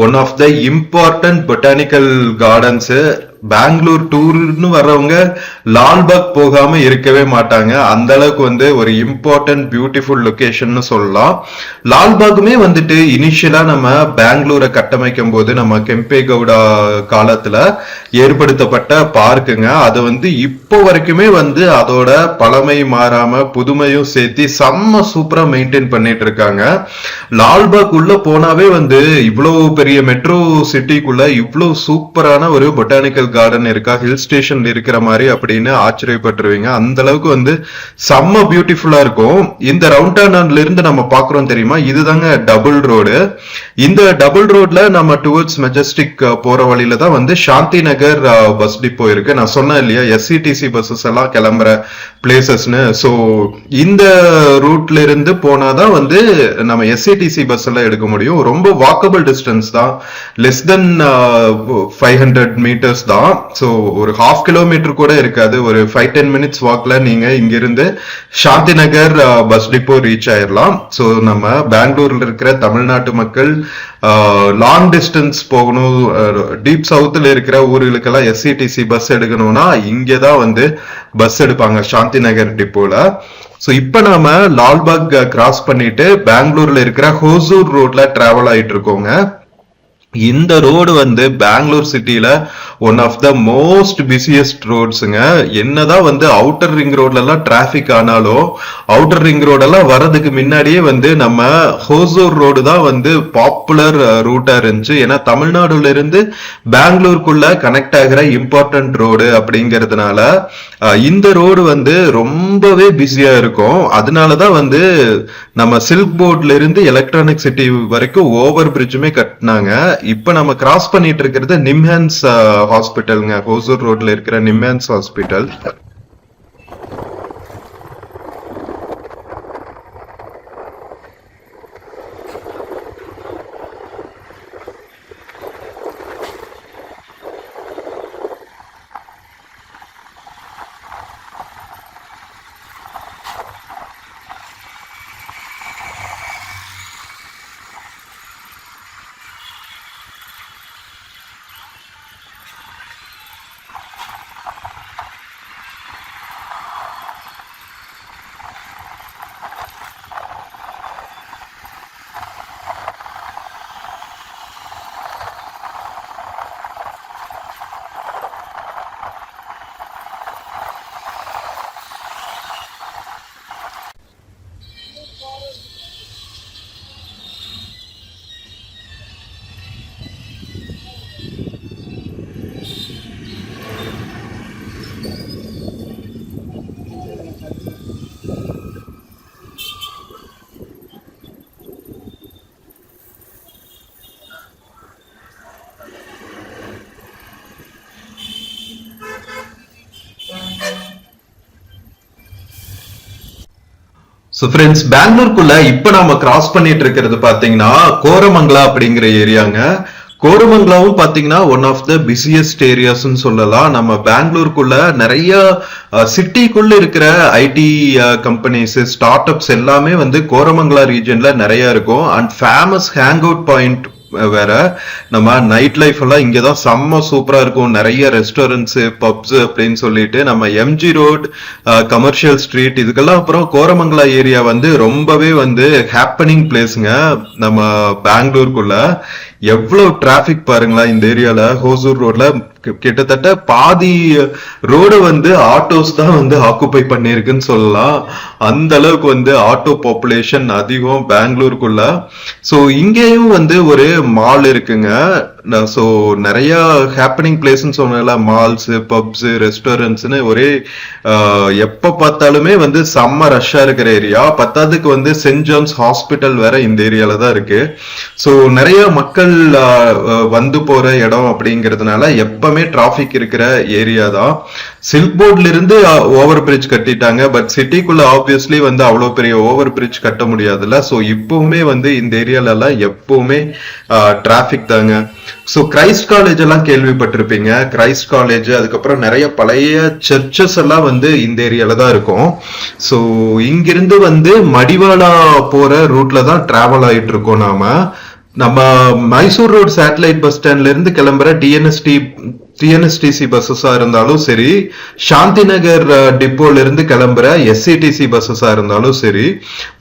one of the important botanical gardens. Bangalore டூர்னு வர்றவங்க லால்பாக் போகாம இருக்கவே மாட்டாங்க. அந்த அளவுக்கு வந்து ஒரு இம்பார்ட்டன்ட் பியூட்டிஃபுல் லொகேஷன் சொல்லலாம். லால்பாகுமே வந்துட்டு இனிஷியலா நம்ம பெங்களூரை கட்டமைக்கும் போது நம்ம கெம்பே கவுடா காலத்துல ஏற்படுத்தப்பட்ட பார்க்குங்க. அது வந்து இப்போ வரைக்குமே வந்து அதோட பழமை மாறாம புதுமையும் சேர்த்து செம்ம சூப்பரா மெயின்டைன் பண்ணிட்டு இருக்காங்க. லால்பாக் உள்ள போனாவே வந்து இவ்வளவு பெரிய மெட்ரோ சிட்டிக்குள்ள இவ்வளவு சூப்பரான ஒரு பொட்டானிக்கல் கார்டன் இருக்கா, ஹில் ஸ்டேஷன்ல இருக்கிற மாதிரி அப்படின்னு ஆச்சரியப்பட்டுருவீங்க. அந்த அளவுக்கு வந்து செம்ம பியூட்டிஃபுல்லா இருக்கும். இந்த ரவுண்டானால இருந்து நம்ம பாக்குறோம் தெரியுமா, இதுதாங்க டபுள் ரோடு. இந்த டபுள் ரோட்ல நம்ம டுவர்ட்ஸ் மெஜஸ்டிக் போற வழியில தான் வந்து சாந்தி நகர் பஸ் டிப்போ இருக்கு. நான் சொன்னேன் இல்லையா, எஸ்சிடிசி பஸ்ஸஸ் எல்லாம் கிளம்புற பிளேசஸ்னு. ஸோ இந்த ரூட்ல இருந்து போனாதான் வந்து நம்ம எஸ்சிடிசி பஸ் எல்லாம் எடுக்க முடியும். ரொம்ப வாக்கபிள் டிஸ்டன்ஸ் தான், லெஸ் தென் 500 மீட்டர்ஸ் தான். ஸோ ஒரு 1/2 கிலோமீட்டர் கூட இருக்காது. ஒரு 5-10 மினிட்ஸ் வாக்ல நீங்க இங்கிருந்து சாந்தி நகர் பஸ் டிப்போ ரீச் ஆயிடலாம். ஸோ நம்ம பெங்களூர்ல இருக்கிற தமிழ்நாட்டு மக்கள் லாங் டிஸ்டன்ஸ் போகணும், டீப் சவுத்ல இருக்கிற ஊர்களுக்கெல்லாம் எஸ்சிடிசி பஸ் எடுக்கணும்னா இங்கதான் வந்து பஸ் எடுப்பாங்க சாந்தி நகர் டிப்போல. சோ இப்ப நாம லால்பாக் கிராஸ் பண்ணிட்டு பெங்களூர்ல இருக்கிற ஹோசூர் ரோட்ல டிராவல் ஆயிட்டு இருக்கோங்க. இந்த ரோடு வந்து பெங்களூர் சிட்டில one of the most busiest ரோட்ஸுங்க. என்னதான் வந்து அவுட்டர் ரிங் ரோட்ல எல்லாம் டிராபிக் ஆனாலும் அவுட்டர் ரிங் ரோடெல்லாம் வர்றதுக்கு முன்னாடியே வந்து நம்ம ஹோசூர் ரோடு தான் வந்து பாப்புலர் ரூட்டா இருந்துச்சு. ஏன்னா தமிழ்நாடுல இருந்து பெங்களூருக்குள்ள கனெக்ட் ஆகிற இம்பார்ட்டன்ட் ரோடு அப்படிங்கிறதுனால இந்த ரோடு வந்து ரொம்பவே பிஸியா இருக்கும். அதனாலதான் வந்து நம்ம சில்க் போர்ட்ல இருந்து எலக்ட்ரானிக் சிட்டி வரைக்கும் ஓவர் பிரிட்ஜுமே கட்டினாங்க. இப்ப நம்ம கிராஸ் பண்ணிட்டு இருக்கிறது நிம்ஹான்ஸ் ஹாஸ்பிட்டல்ங்க. ஹோசூர் ரோட்ல இருக்கிற நிம்ஹான்ஸ் ஹாஸ்பிட்டல். சோ ஃப்ரெண்ட்ஸ், பெங்களூருக்குள்ள இப்ப நாம கிராஸ் பண்ணிட்டு இருக்கிறது பாத்தீங்கன்னா கோரமங்கலா அப்படிங்கிற ஏரியாங்க. கோரமங்கலாவும் பாத்தீங்கன்னா ஒன் ஆஃப் த பிஸியஸ்ட் ஏரியாஸ்ன்னு சொல்லலாம். நம்ம பெங்களூருக்குள்ள நிறைய சிட்டிக்குள்ள இருக்கிற ஐடி கம்பெனிஸ், ஸ்டார்ட் அப்ஸ் எல்லாமே வந்து கோரமங்கலா ரீஜன்ல நிறைய இருக்கும். And famous hang out point வேற. நம்ம நைட் லைஃப் எல்லாம் இங்கதான் செம்ம சூப்பரா இருக்கும். நிறைய ரெஸ்டாரண்ட்ஸ், பப்ஸ் அப்படின்னு சொல்லிட்டு நம்ம எம்ஜி ரோட், கமர்ஷியல் ஸ்ட்ரீட், இதுக்கெல்லாம் அப்புறம் கோரமங்கலா ஏரியா வந்து ரொம்பவே வந்து ஹாப்பனிங் பிளேஸ்ங்க. நம்ம பெங்களூருக்குள்ள எவ்வளவு டிராபிக் பாருங்களா இந்த ஏரியால. ஹோசூர் ரோட்ல கிட்டத்தட்ட பாதி ரோடு வந்து ஆட்டோஸ் தான் வந்து ஆக்குபை பண்ணிருக்குன்னு சொல்லலாம். அந்த அளவுக்கு வந்து ஆட்டோ பாப்புலேஷன் அதிகம் பெங்களூருக்குள்ள. சோ இங்கேயும் வந்து ஒரு மால் இருக்குங்க. சோ நிறைய ஹேப்பனிங் பிளேஸ்ன்னு சொன்னால மால்ஸ், பப்ஸ், ரெஸ்டாரண்ட்ஸ்னு ஒரே எப்ப பார்த்தாலுமே வந்து செம்ம ரஷ்ஷா இருக்கிற ஏரியா. பத்தாவதுக்கு வந்து சென்ட் ஜான்ஸ் ஹாஸ்பிட்டல் வேற இந்த ஏரியால தான் இருக்கு. சோ நிறைய மக்கள் வந்து போற இடம் அப்படிங்கிறதுனால எப்பவுமே டிராபிக் இருக்கிற ஏரியா தான். சில்க் போர்ட்ல இருந்து ஓவர் பிரிட்ஜ் கட்டிட்டாங்க. பட் சிட்டிக்குள்ள ஆப்வியஸ்லி வந்து அவ்வளவு பெரிய ஓவர் பிரிட்ஜ் கட்ட முடியாதுல்ல. ஸோ இப்பவுமே வந்து இந்த ஏரியால எல்லாம் எப்பவுமே டிராபிக் தாங்க. ஸோ கிரைஸ்ட் காலேஜ் எல்லாம் கேள்விப்பட்டிருப்பீங்க. கிரைஸ்ட் காலேஜ், அதுக்கப்புறம் நிறைய பழைய சர்ச்சஸ் எல்லாம் வந்து இந்த ஏரியால தான் இருக்கும். ஸோ இங்கிருந்து வந்து மடிவாளா போற ரூட்ல தான் டிராவல் ஆயிட்டு இருக்கோம் நம்ம மைசூர் ரோடு சேட்டலைட் பஸ் ஸ்டாண்ட்ல இருந்து கிளம்புற டிஎன்எஸ்டிசி பஸ்ஸஸா இருந்தாலும் சரி, சாந்தி நகர் டிப்போல இருந்து கிளம்புற எஸ்சிடிசி பஸ்ஸஸா இருந்தாலும் சரி,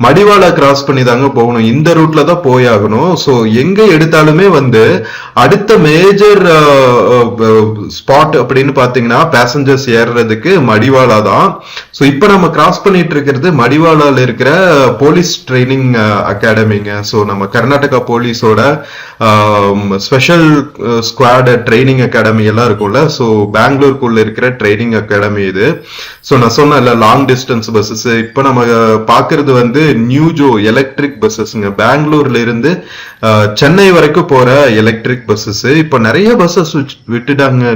மடிவாளா கிராஸ் பண்ணி தாங்க போகணும். இந்த ரூட்ல தான் போயாகணும். ஸோ எங்க எடுத்தாலுமே வந்து அடுத்த மேஜர் ஸ்பாட் அப்படின்னு பாத்தீங்கன்னா பேசஞ்சர்ஸ் ஏறுறதுக்கு மடிவாளா தான். ஸோ இப்ப நம்ம கிராஸ் பண்ணிட்டு இருக்கிறது மடிவாளால இருக்கிற போலீஸ் ட்ரைனிங் அகாடமிங்க. ஸோ நம்ம கர்நாடகா போலீஸோட ஸ்பெஷல் ஸ்குவாட் ட்ரைனிங் அகாடமி எல்லாம் இருக்கும்ல. ஸோ பெங்களூருக்குள்ள இருக்கிற ட்ரைனிங் அகாடமி இது. ஸோ நான் சொன்ன லாங் டிஸ்டன்ஸ் பஸ்ஸஸ் இப்போ நம்ம பாக்குறது வந்து நியூஜோ எலக்ட்ரிக் பஸ்ஸஸ்ங்க. பெங்களூர்ல இருந்து சென்னை வரைக்கும் போற எலக்ட்ரிக் பஸ்ஸஸ். இப்போ நிறைய பஸ்ஸஸ் விட்டுட்டாங்க.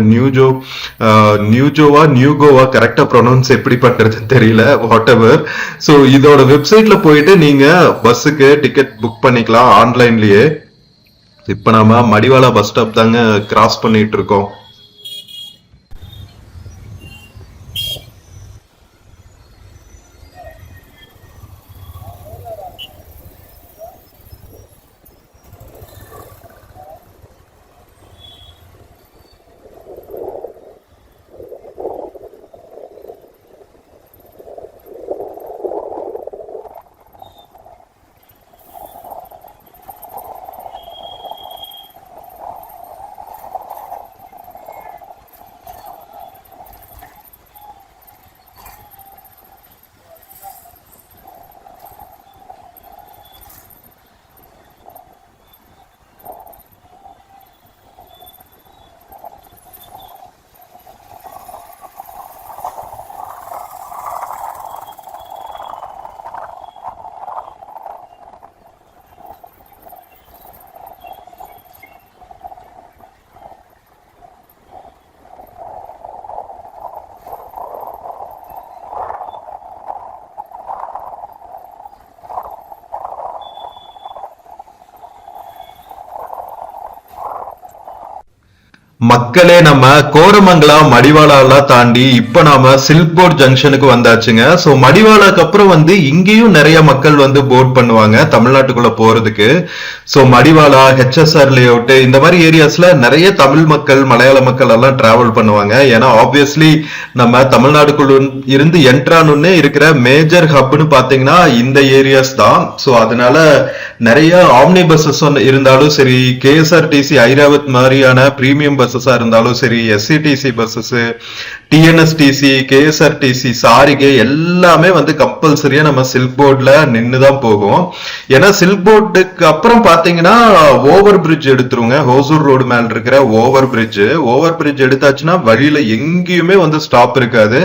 நியூகோவா கரெக்டா ப்ரொனவுன்ஸ் எப்படி பண்றதுன்னு தெரியல, வாட் எவர். ஸோ இதோட வெப்சைட்ல போயிட்டு நீங்க பஸ்ஸுக்கு டிக்கெட் புக் பண்ணிக்கலாம் ஆன்லைன்லயே. இப்ப நாம மடிவாளா பஸ் ஸ்டாப் தாங்க கிராஸ் பண்ணிட்டு இருக்கோம். மக்களே, நம்ம கோரமங்கலம் மடிவாளாலாம் தாண்டி இப்ப நாம சில்க் போர்ட் ஜங்ஷனுக்கு வந்தாச்சுங்க. சோ மடிவாளாக்கு அப்புறம் வந்து இங்கேயும் நிறைய மக்கள் வந்து போர்ட் பண்ணுவாங்க தமிழ்நாட்டுக்குள்ள போறதுக்கு. சோ மடிவாளா, ஹெச்எஸ்ஆர் லேஅவுட், இந்த மாதிரி ஏரியாஸ்ல நிறைய தமிழ் மக்கள், மலையாள மக்கள் எல்லாம் டிராவல் பண்ணுவாங்க. ஏன்னா ஆப்வியஸ்லி நம்ம தமிழ்நாட்டுக்குள்ள இருந்து என்ட்ரானுன்னே இருக்கிற மேஜர் ஹப்னு பாத்தீங்கன்னா இந்த ஏரியாஸ் தான். சோ அதனால நிறைய ஆம்னி பஸ்ஸஸ் இருந்தாலும் சரி, கேஎஸ்ஆர்டிசி ஐராவத் மாதிரியான பிரீமியம் பஸ்ஸஸா இருந்தாலும் சரி, எஸ்சிடிசி பஸ்ஸஸ், டிஎன்எஸ்டிசி, கேஎஸ்ஆர்டிசி, சாரிகை எல்லாமே வந்து கம்பல்சரியா நம்ம சில்க் போர்ட்ல நின்னுதான் போகும். ஏன்னா சில்க் போர்டுக்கு அப்புறம் பாத்தீங்கன்னா ஓவர் பிரிட்ஜ் எடுத்துருங்க. ஹோசூர் ரோடு மேல இருக்கிற ஓவர் பிரிட்ஜ் எடுத்தாச்சுன்னா வழியில எங்கேயுமே வந்து ஸ்டாப் இருக்காது.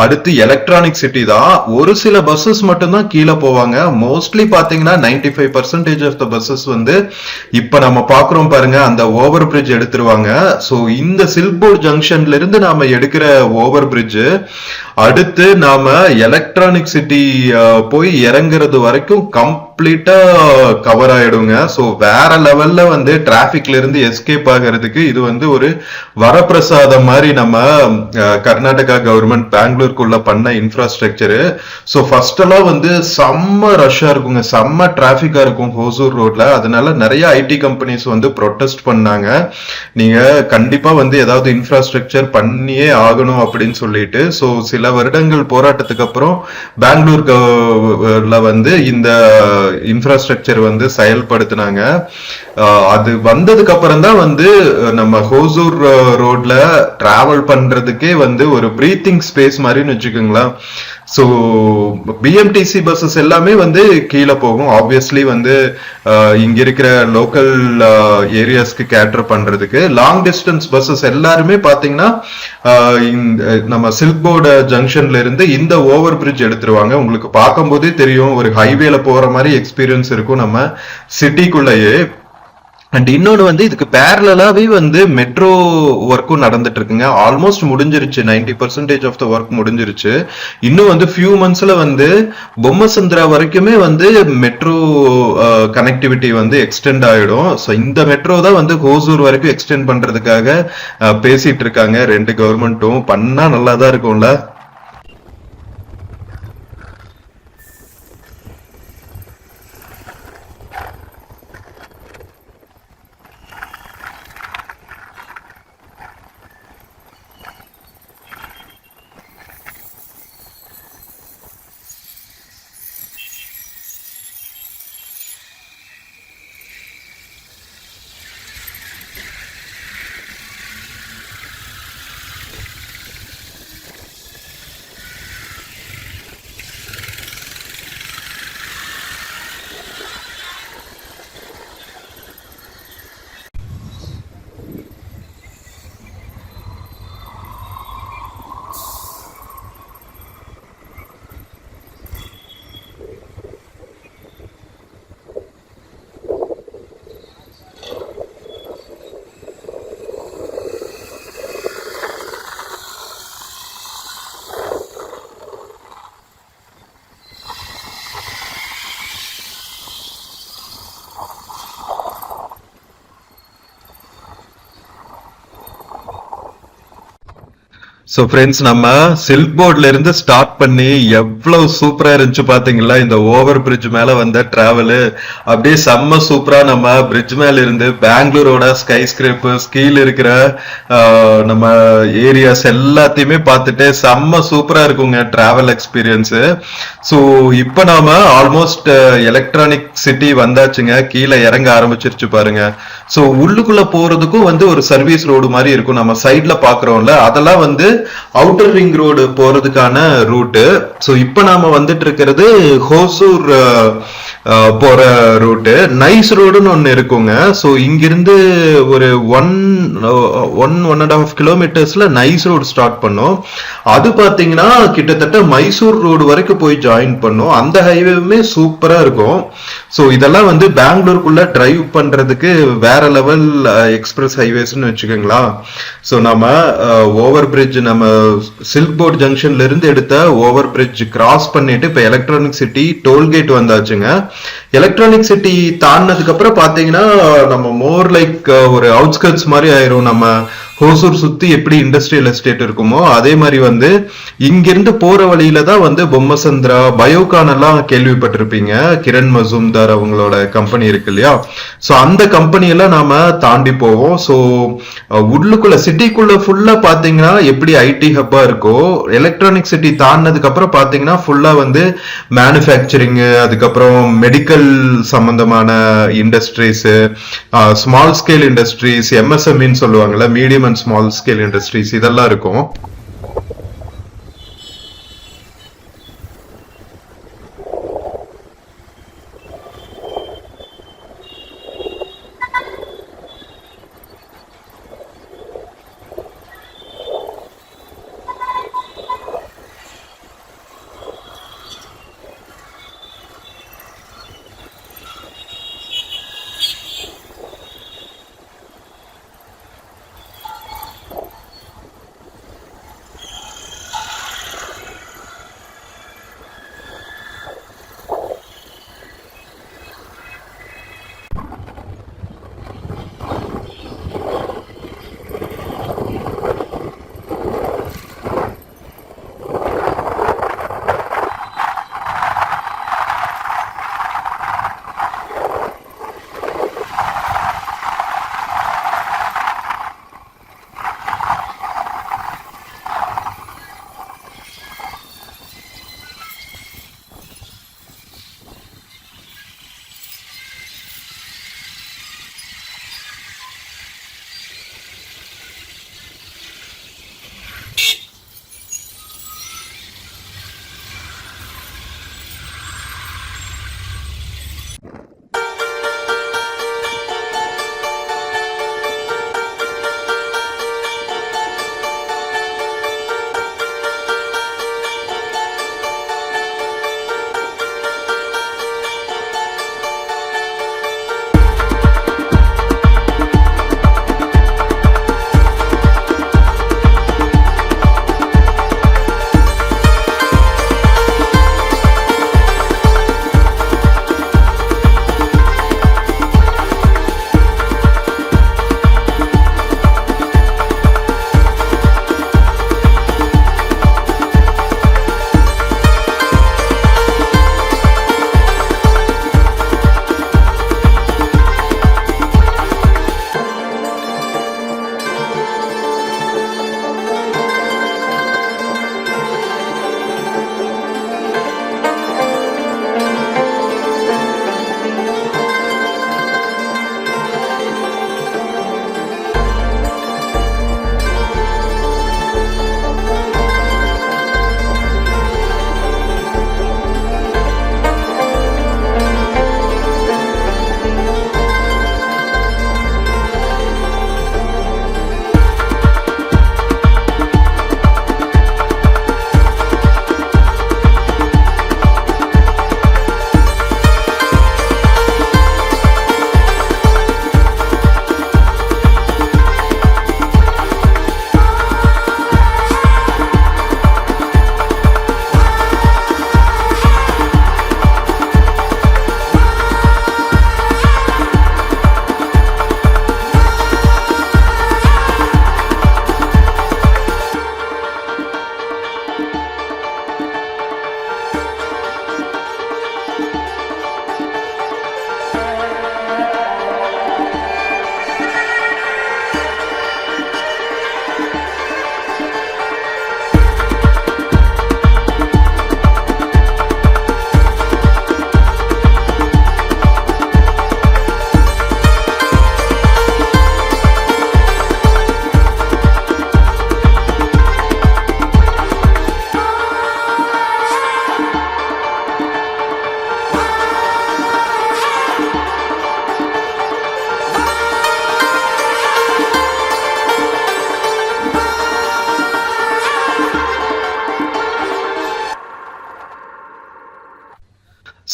அடுத்து எலக்ட்ரானிக் சிட்டி தான். ஒரு சில பஸ்ஸஸ் மட்டும்தான் கீழே போவாங்க. மோஸ்ட்லி பாத்தீங்கன்னா 95% ஆஃப் த பஸ்ஸஸ் வந்து இப்ப நம்ம பாக்குறோம் பாருங்க, அந்த ஓவர் பிரிட்ஜ் எடுத்துருவாங்க. சோ இந்த சில்க் போர்ட் ஜங்ஷன்ல இருந்து நாம எடுக்கிற ஓவர் பிரிட்ஜ் அடுத்து நாம எலக்ட்ரானிக் சிட்டி போய் இறங்குறது வரைக்கும் கம்ப்ளீட்டா கவர் ஆயிடுங்க. சோ வேற லெவல்ல வந்து டிராபிக்ல இருந்து எஸ்கேப் ஆகிறதுக்கு இது வந்து ஒரு வரப்பிரசாதம் மாதிரி நம்ம கர்நாடகா கவர்மெண்ட் பெங்களூருக்குள்ள பண்ண இன்ஃப்ராஸ்ட்ரக்சரு. சோ ஃபர்ஸ்ட் எல்லாம் வந்து செம்ம ரஷ்ஷா இருக்குங்க, செம்ம டிராபிக்கா இருக்கும் ஹோசூர் ரோட்ல. அதனால நிறைய ஐடி கம்பெனிஸ் வந்து ப்ரொட்டஸ்ட் பண்ணாங்க, நீங்க கண்டிப்பா வந்து ஏதாவது இன்ஃப்ராஸ்ட்ரக்சர் பண்ணியே ஆகணும் அப்படின்னு சொல்லிட்டு. சோ சில வருடங்கள் போராட்டத்துக்கு அப்புறம் பெங்களூர்ல வந்து இந்த இன்ஃப்ராஸ்ட்ரக்சர் வந்து செயல்படுத்தினாங்க. அது வந்ததுக்கு அப்புறம் தான் வந்து நம்ம ஹோசூர் ரோட்ல டிராவல் பண்றதுக்கே வந்து ஒரு பிரீத்திங் ஸ்பேஸ் மாதிரின்னு வச்சுக்கோங்களேன். ஸோ பிஎம்டிசி பஸ்ஸஸ் எல்லாமே வந்து கீழே போகும். ஆப்வியஸ்லி வந்து இங்க இருக்கிற லோக்கல் ஏரியாஸ்க்கு கேட்டர் பண்றதுக்கு. லாங் டிஸ்டன்ஸ் பஸ்ஸஸ் எல்லாருமே பாத்தீங்கன்னா நம்ம சில்க் போர்டு ஜங்ஷன்ல இருந்து இந்த ஓவர் பிரிட்ஜ் எடுத்துருவாங்க. உங்களுக்கு பார்க்கும்போதே தெரியும், ஒரு ஹைவேல போற மாதிரி எக்ஸ்பீரியன்ஸ் இருக்கும் நம்ம சிட்டிக்குள்ளேயே. அண்ட் இன்னொன்னு வந்து இதுக்கு பேரலாவே வந்து மெட்ரோ ஒர்க்கும் நடந்துட்டு இருக்குங்க. ஆல்மோஸ்ட் முடிஞ்சிருச்சு. 90% ஆஃப் த ஒர்க் முடிஞ்சிருச்சு. இன்னும் வந்து ஃபியூ மந்த்ஸ்ல வந்து பொம்மசந்திரா வரைக்குமே வந்து மெட்ரோ கனெக்டிவிட்டி வந்து எக்ஸ்டெண்ட் ஆயிடும். ஸோ இந்த மெட்ரோ தான் வந்து ஹோசூர் வரைக்கும் எக்ஸ்டெண்ட் பண்றதுக்காக பேசிட்டு இருக்காங்க ரெண்டு கவர்மெண்ட்டும். பண்ணா நல்லா தான் இருக்கும்ல. ஸோ ஃப்ரெண்ட்ஸ், நம்ம சில்க் போர்ட்ல இருந்து ஸ்டார்ட் பண்ணி எவ்வளவு சூப்பரா இருந்துச்சு பாத்தீங்களா? இந்த ஓவர் பிரிட்ஜ் மேல வந்த டிராவலு அப்படியே செம்ம சூப்பரா. நம்ம பிரிட்ஜ் மேல இருந்து பெங்களூரோட ஸ்கை ஸ்கிரேப்பர்ஸ், கீழே இருக்கிற நம்ம ஏரியாஸ் எல்லாத்தையுமே பார்த்துட்டு செம்ம சூப்பரா இருக்குங்க டிராவல் எக்ஸ்பீரியன்ஸ். ஸோ இப்போ நாம ஆல்மோஸ்ட் எலக்ட்ரானிக் சிட்டி வந்தாச்சுங்க. கீழே இறங்க ஆரம்பிச்சிருச்சு பாருங்க. ஸோ உள்ளுக்குள்ள போறதுக்கும் வந்து ஒரு சர்வீஸ் ரோடு மாதிரி இருக்கும். நம்ம சைட்ல பாக்குறோம்ல, அதெல்லாம் வந்து அவுட்டர் ரிங் ரோடு போறதுக்கான ரூட்டு. ஸோ இப்போ நாம வந்துட்டு இருக்கிறது ஹோசூர் போற ரூட்டு. நைஸ் ரோடுன்னு ஒன்னு இருக்குங்க. ஸோ இங்கிருந்து ஒரு ஒன் அண்ட் ஹாஃப் கிலோமீட்டர்ஸ்ல நைஸ் ரோடு ஸ்டார்ட் பண்ணும். அது பாத்தீங்கன்னா கிட்டத்தட்ட மைசூர் ரோடு வரைக்கும் போய் ஜாயின் பண்ணும். அந்த ஹைவேவுமே சூப்பரா இருக்கும். ஸோ இதெல்லாம் வந்து பெங்களூருக்குள்ள டிரைவ் பண்றதுக்கு வேற லெவல் எக்ஸ்பிரஸ் ஹைவேஸ்ன்னு வச்சுக்கோங்களா. ஸோ நம்ம ஓவர் பிரிட்ஜ், நம்ம சில்க் போர்ட் ஜங்ஷன்ல இருந்து எடுத்த ஓவர் பிரிட்ஜ் கிராஸ் பண்ணிட்டு இப்ப எலக்ட்ரானிக் சிட்டி டோல்கேட் வந்தாச்சுங்க. எலக்ட்ரானிக் சிட்டி தாண்டினதுக்கு அப்புறம் பாத்தீங்கன்னா நம்ம மோர் லைக் ஒரு அவுட்ஸ்கர்ட்ஸ் மாதிரி ஆயிரும். நம்ம ஹோசூர் சுத்தி எப்படி இண்டஸ்ட்ரியல் எஸ்டேட் இருக்குமோ அதே மாதிரி வந்து இங்கிருந்து போற வழியில தான் வந்து பொம்மசந்திரா, பயோகான் எல்லாம் கேள்விப்பட்டிருப்பீங்க. கிரண் மசூம்தார் அவங்களோட கம்பெனி இருக்கு இல்லையா? சோ அந்த கம்பெனி எல்லாம் நாம தாண்டி போவோம். சோ உள்ளுக்குள்ள சிட்டிக்குள்ள ஃபுல்லா பாத்தீங்கன்னா எப்படி ஐடி ஹப்பா இருக்கோ, எலக்ட்ரானிக் சிட்டி தாண்டினதுக்கு அப்புறம் பாத்தீங்கன்னா ஃபுல்லா வந்து மேனுஃபேக்சரிங், அதுக்கப்புறம் மெடிக்கல் சம்பந்தமான இண்டஸ்ட்ரீஸ், ஸ்மால் ஸ்கேல் இண்டஸ்ட்ரீஸ், எம்எஸ்எம்இன்னு சொல்லுவாங்கல்ல, medium and small scale industries, இதெல்லாம் இருக்கும்.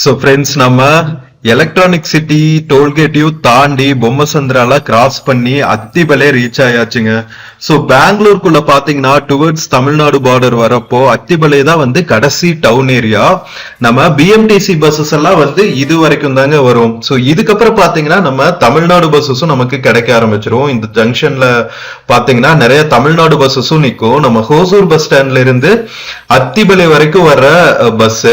சோ ஃப்ரெண்ட்ஸ், நம்ம எலக்ட்ரானிக் சிட்டி டோல்கேட்டையும் தாண்டி பொம்மசந்திரால கிராஸ் பண்ணி அத்திபலே ரீச் ஆயாச்சுங்க. சோ பெங்களூருக்குள்ள பாத்தீங்கன்னா டுவர்ட்ஸ் தமிழ்நாடு பார்டர் வரப்போ அத்திபலே தான் வந்து கடைசி டவுன் ஏரியா. நம்ம பிஎம்டிசி பஸ்ஸஸ் எல்லாம் வந்து இது வரைக்கும் தாங்க வரும். சோ இதுக்கப்புறம் பாத்தீங்கன்னா நம்ம தமிழ்நாடு பஸ்ஸஸும் நமக்கு கிடைக்க ஆரம்பிச்சிரும். இந்த ஜங்ஷன்ல பாத்தீங்கன்னா நிறைய தமிழ்நாடு பஸ்ஸஸும் நிக்கும். நம்ம ஹோசூர் பஸ் ஸ்டாண்ட்ல இருந்து அத்திபலே வரைக்கும் வர்ற பஸ்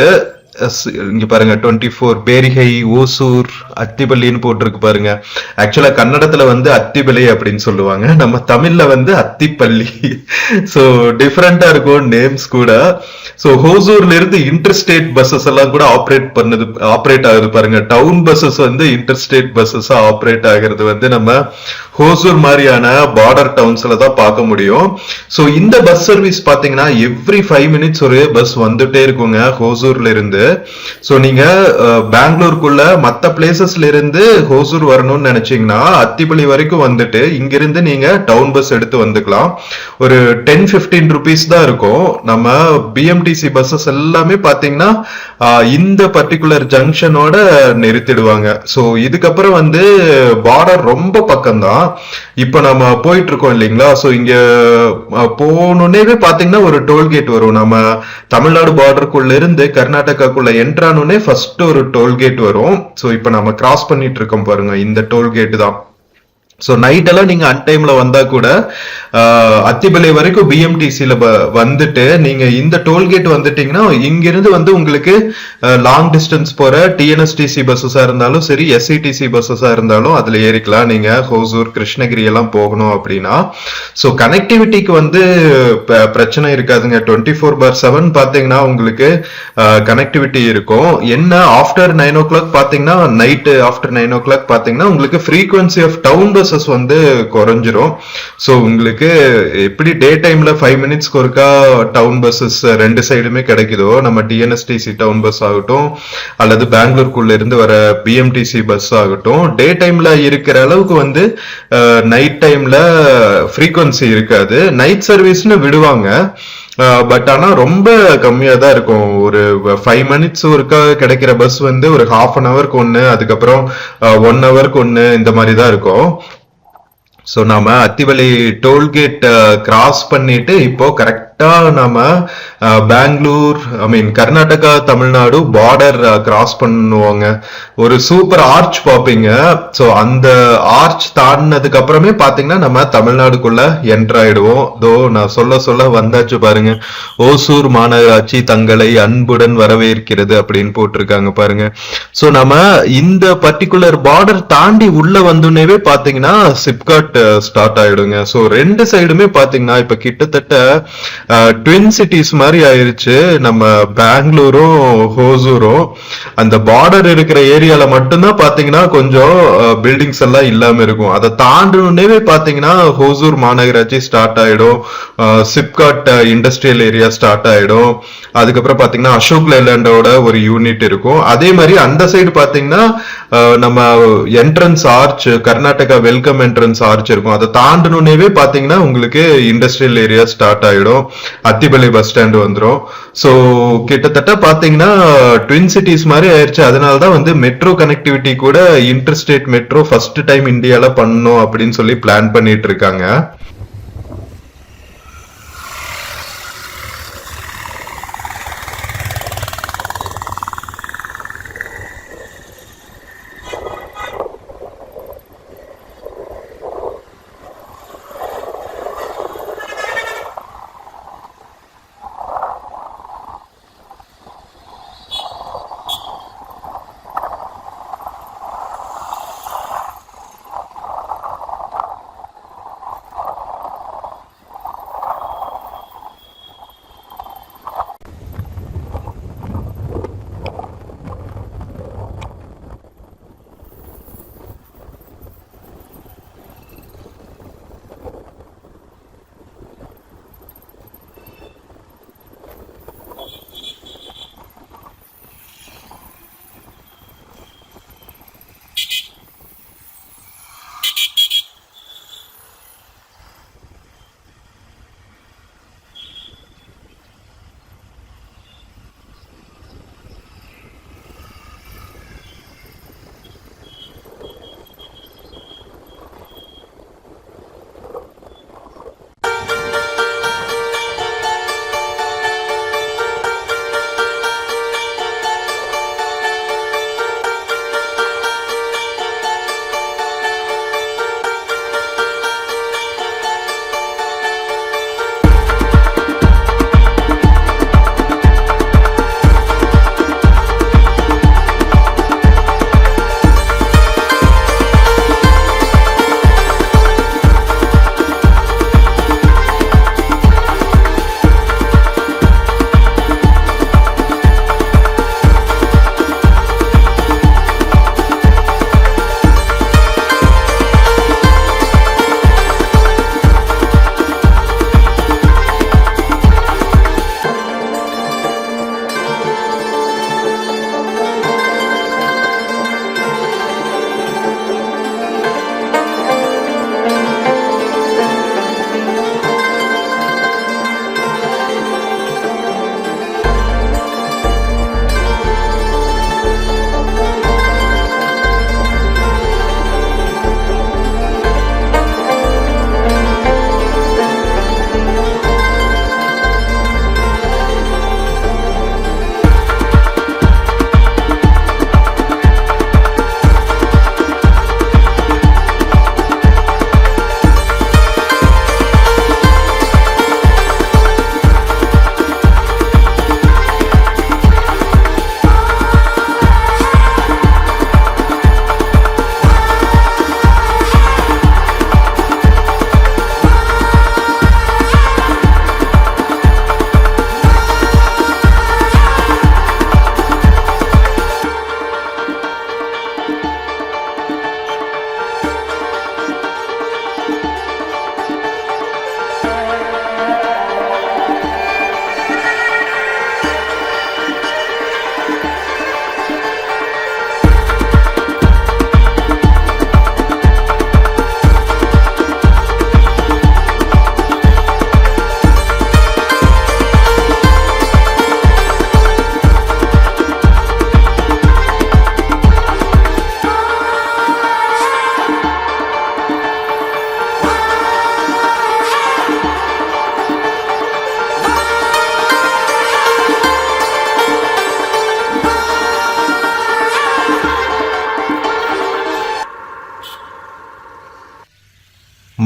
இங்க பாருங்க 24 பேரிகை, ஓசூர், அத்திபள்ளின்னு போட்டிருக்கு பாருங்க. ஆக்சுவலா கன்னடத்துல வந்து அத்திபலை அப்படின்னு சொல்லுவாங்க, நம்ம தமிழ்ல வந்து அத்திப்பள்ளி. சோ டிஃபரெண்டா இருக்கும் நேம்ஸ் கூட. சோ ஹோசூர்ல இருந்து இன்டர்ஸ்டேட் பஸ்ஸஸ் எல்லாம் கூட ஆப்ரேட் ஆகுது பாருங்க. டவுன் பஸ்ஸஸ் வந்து இன்டர்ஸ்டேட் பஸ்ஸஸ் ஆப்ரேட் ஆகிறது வந்து நம்ம ஹோசூர் மாதிரியான பார்டர் டவுன்ஸ்ல தான் பார்க்க முடியும். சோ இந்த பஸ் சர்வீஸ் பாத்தீங்கன்னா எவ்ரி 5 மினிட்ஸ் ஒரு பஸ் வந்துட்டே இருக்குங்க ஹோசூர்ல இருந்து. சோ நீங்க பெங்களூருக்குள்ள மத்த பிளேசஸ்ல இருந்து ஹோசூர் வரணும்னு நினைச்சீங்கன்னா அத்திப்பள்ளி வரைக்கும் வந்துட்டு இங்கிருந்து நீங்க டவுன் பஸ் எடுத்து வந்துக்கலாம். ஒரு 10-15 ருபீஸ் தான் இருக்கும். நம்ம பிஎம்டிசி பஸ்ஸஸ் எல்லாமே பாத்தீங்கன்னா இந்த பர்டிகுலர் ஜங்ஷனோட நிறுத்திடுவாங்க. சோ இதுக்கப்புறம் வந்து பார்டர் ரொம்ப பக்கம்தான். இப்ப நம்ம போயிட்டு இருக்கோம் இல்லைங்களா. சோ இங்க போனோன்னே பாத்தீங்கன்னா ஒரு டோல்கேட் வரும். நம்ம தமிழ்நாடு பார்டருக்குள்ள இருந்து கர்நாடகாக்குள்ள என்ட்ரானோடனே ஃபர்ஸ்ட் ஒரு டோல்கேட் வரும். சோ இப்ப நம்ம கிராஸ் பண்ணிட்டு இருக்கோம் பாருங்க, இந்த டோல்கேட் தான். சோ நைட் எல்லாம் நீங்க அன்டைம்ல வந்தா கூட அத்திபலை வரைக்கும் பிஎம்டிசில வந்துட்டு நீங்க இந்த டோல்கேட் வந்துட்டீங்கன்னா இங்கிருந்து வந்து உங்களுக்கு லாங் டிஸ்டன்ஸ் போற டிஎன்எஸ்டிசி பஸ்ஸஸா இருந்தாலும் சரி, எஸ்சிடிசி பஸ்ஸஸா இருந்தாலும் அதுல ஏறிக்கலாம். நீங்க ஹோசூர், கிருஷ்ணகிரி எல்லாம் போகணும் அப்படின்னா. சோ கனெக்டிவிட்டிக்கு வந்து பிரச்சனை இருக்காதுங்க. 24/7 பாத்தீங்கன்னா உங்களுக்கு கனெக்டிவிட்டி இருக்கும். என்ன ஆஃப்டர் 9 o'clock பாத்தீங்கன்னா, நைட் ஆஃப்டர் 9 o'clock பாத்தீங்கன்னா உங்களுக்கு ஃப்ரீக்வன்சி ஆஃப் டவுன் பஸ்ஸஸ் வந்து குறைஞ்சிரும். சோ உங்களுக்கு எப்படி டே டைம்ல 5 மினிட்ஸ்க்கு ஒருக்கா டவுன் பஸ்ஸஸ் ரெண்டு சைடுமே கிடைக்குதோ, நம்ம டிஎன்எஸ்டிசி டவுன் பஸ் ஆகட்டும் அல்லது பெங்களூருக்குள்ள இருந்து வர பிஎம்டிசி பஸ் ஆகட்டும், டே டைம்ல இருக்கிற அளவுக்கு வந்து நைட் டைம்ல ஃப்ரீக்வன்சி இருக்காது. நைட் சர்வீஸ்னு விடுவாங்க, பட் ஆனா ரொம்ப கம்மியா தான் இருக்கும். ஒரு 5 மினிட்ஸ் ஒருக்கா கிடைக்கிற பஸ் வந்து ஒரு ½ an hourக்கு ஒண்ணு, அதுக்கப்புறம் 1 hourக்கு ஒண்ணு, இந்த மாதிரி தான் இருக்கும். சோ நாம அத்திவலை டோல்கேட் கிராஸ் பண்ணிட்டு இப்போ கரெக்டா நாம பெங்களூர், கர்நாடகா தமிழ்நாடு பார்டர் கிராஸ் பண்ணுவாங்க. ஒரு சூப்பர் ஆர்ச் பாப்பீங்க. சோ அந்த ஆர்ச் தாண்டினதுக்கு அப்புறமே பாத்தீங்கன்னா நம்ம தமிழ்நாடுக்குள்ள என்டர் ஆயிடுவோம். தோ நான் சொல்ல வந்தாச்சு பாருங்க, ஓசூர் மாநகராட்சி தங்களை அன்புடன் வரவேற்கிறது அப்படின்னு போட்டிருக்காங்க பாருங்க. சோ நம்ம இந்த பர்டிகுலர் பார்டர் தாண்டி உள்ள வந்தோடனே பாத்தீங்கன்னா சிப்காட் ஸ்டார்ட் ஆயிடுங்க. சோ ரெண்டு சைடுமே பாத்தீங்கன்னா இப்ப கிட்டத்தட்ட ட்வின் சிட்டிஸ் மாதிரி ஆயிருச்சு. நம்ம பெங்களூரும் ஹோசூரும் அந்த பார்டர் இருக்கிற ஏரியால மட்டும்தான் பாத்தீங்கன்னா கொஞ்சம் பில்டிங்ஸ் எல்லாம் இல்லாம இருக்கும். அதை தாண்டனே பாத்தீங்கன்னா ஹோசூர் மாநகராட்சி ஸ்டார்ட் ஆயிடும், சிப்காட் இண்டஸ்ட்ரியல் ஏரியா ஸ்டார்ட் ஆயிடும். அதுக்கப்புறம் பாத்தீங்கன்னா அசோக் லேலண்டோட ஒரு யூனிட் இருக்கும். அதே மாதிரி அந்த சைடு பாத்தீங்கன்னா நம்ம entrance arch, Karnataka welcome entrance arch இருக்கும். அதை தாண்டனே பாத்தீங்கன்னா உங்களுக்கு இண்டஸ்ட்ரியல் ஏரியா ஸ்டார்ட் ஆயிடும், அத்திபலை பஸ் ஸ்டாண்ட் வந்துடும். சோ கிட்டத்தட்ட பாத்தீங்கன்னா ட்வின் சிட்டிஸ் மாதிரி ஆயிடுச்சு. அதனாலதான் வந்து மெட்ரோ கனெக்டிவிட்டி கூட இன்டர்ஸ்டேட் மெட்ரோ ஃபர்ஸ்ட் டைம் இந்தியால பண்ணணும் அப்படின்னு சொல்லி பிளான் பண்ணிட்டு இருக்காங்க.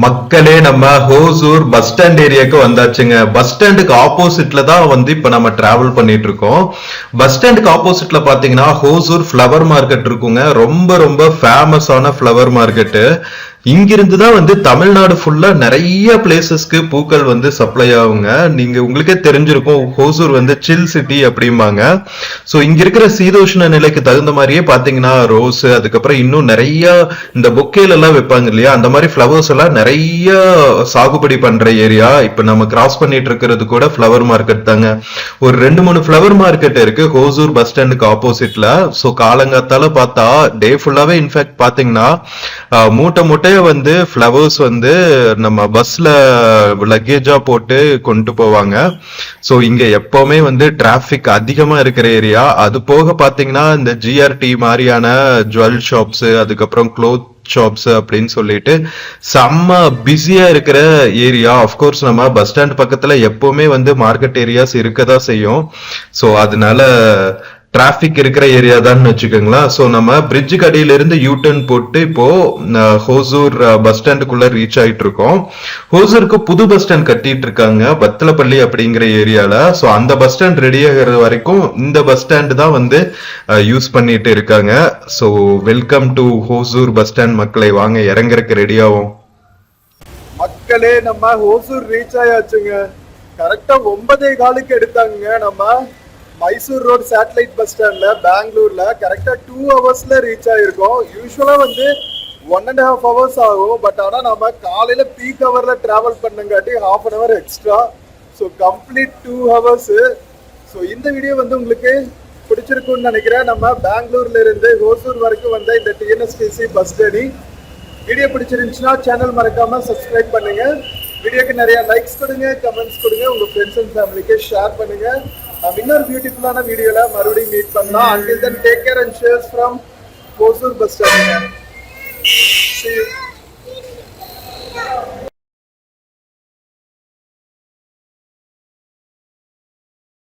மக்களே நம்ம ஹோசூர் பஸ் ஸ்டாண்ட் ஏரியாக்கு வந்தாச்சுங்க. பஸ் ஸ்டாண்டுக்கு ஆப்போசிட்ல தான் வந்து இப்ப நம்ம டிராவல் பண்ணிட்டு இருக்கோம். பஸ் ஸ்டாண்டுக்கு ஆப்போசிட்ல பாத்தீங்கன்னா ஹோசூர் ஃப்ளவர் மார்க்கெட் இருக்குங்க. ரொம்ப ரொம்ப ஃபேமஸான ஃப்ளவர் மார்க்கெட். இங்கிருந்து தான் வந்து தமிழ்நாடு ஃபுல்லா நிறைய பிளேசஸ்க்கு பூக்கள் வந்து சப்ளை ஆகுங்க. நீங்க உங்களுக்கே தெரிஞ்சிருக்கும் ஹோசூர் வந்து சில் சிட்டி அப்படிம்பாங்க. சோ இங்க இருக்கிற சீதோஷ்ண நிலைக்கு தகுந்த மாதிரியே பாத்தீங்கன்னா ரோஸ், அதுக்கப்புறம் இன்னும் நிறைய இந்த பொக்கேல எல்லாம் வைப்பாங்க இல்லையா, அந்த மாதிரி ஃபிளவர்ஸ் எல்லாம் நிறைய சாகுபடி பண்ற ஏரியா. இப்ப நம்ம கிராஸ் பண்ணிட்டு இருக்கிறது கூட ஃபிளவர் மார்க்கெட் தாங்க. ஒரு 2-3 ஃபிளவர் மார்க்கெட் இருக்கு ஹோசூர் பஸ் ஸ்டாண்டுக்கு ஆப்போசிட்ல. சோ காலங்காத்தால பார்த்தா டே ஃபுல்லாவே இன்ஃபேக்ட் பாத்தீங்கன்னா மூட்டை மூட்டையா வந்து ஃபிளவர்ஸ் வந்து நம்ம பஸ்ல லக்கேஜா போட்டு கொண்டு போவாங்க. சோ இங்க எப்பவுமே வந்து டிராபிக் அதிகமா இருக்கிற ஏரியா. அது போக பாத்தீங்கன்னா இந்த ஜிஆர்டி மாதிரியான ஜுவல் ஷாப்ஸ், அதுக்கப்புறம் க்ளோத் ஷாப்ஸ் அப்படின்னு சொல்லிட்டு செம்ம பிஸியா இருக்கிற ஏரியா. ஆஃப்கோர்ஸ் நம்ம பஸ் ஸ்டாண்ட் பக்கத்துல எப்பவுமே வந்து மார்க்கெட் ஏரியாஸ் இருக்கதான் செய்யும். சோ அதனால டிராபிக் இருக்கிற ஏரியா தான் வச்சுக்கோங்களேன். சோ நம்ம பிரிட்ஜுக்கு அடியில இருந்து யூ டர்ன் போட்டு இப்போ ஹோசூர் பஸ் ஸ்டாண்டுக்குள்ள ரீச் ஆயிட்டு இருக்கோம். ஹோசூருக்கு புது பஸ் ஸ்டாண்ட் கட்டிட்டு இருக்காங்க பத்தலப்பள்ளி அப்படிங்கிற ஏரியால. சோ அந்த பஸ் ஸ்டாண்ட் ரெடி ஆகிறது வரைக்கும் இந்த பஸ் ஸ்டாண்ட் தான் வந்து யூஸ் பண்ணிட்டு இருக்காங்க. So welcome to Hosur bus stand மக்களை, வாங்க இறங்குறதுக்கு ரெடி ஆகும். மக்களே நம்ம ஹோசூர் ரீச் ஆயாச்சுங்க. கரெக்டா 9:15 எடுத்தாங்க. நம்ம மைசூர் ரோட் சேட்டலைட் பஸ் ஸ்டாண்ட்ல பெங்களூர்ல கரெக்டா 2 ஹவர்ஸ்ல ரீச் ஆயிருக்கோம். யூஸ்வலா வந்து 1.5 ஹவர்ஸ் ஆகும். பட் ஆனா நம்ம காலையில பீக் ஹவர்ல டிராவல் பண்ணங்காட்டி 1/2 hour extra. So complete 2 hours. So இந்த வீடியோ வந்து உங்களுக்கு பிடிச்சிருக்கும்னு நினைக்கிறேன். நம்ம பெங்களூர்ல இருந்து ஹோசூர் வரைக்கும் வந்த இந்த டிஎன்எஸ்டிசி பஸ் ஜர்னி வீடியோ பிடிச்சிருந்துச்சுன்னா சேனல் மறக்காம சப்ஸ்கிரைப் பண்ணுங்க. வீடியோக்கு நிறைய லைக்ஸ் கொடுங்க, கமெண்ட்ஸ் கொடுங்க, உங்க ஃப்ரெண்ட்ஸ் அண்ட் ஃபேமிலிக்கு ஷேர் பண்ணுங்க. நம்ம இன்னொரு பியூட்டிஃபுல்லான வீடியோல மறுபடியும் மீட் பண்ணலாம். Until then, take care and cheers from Hosur bus stand. See you.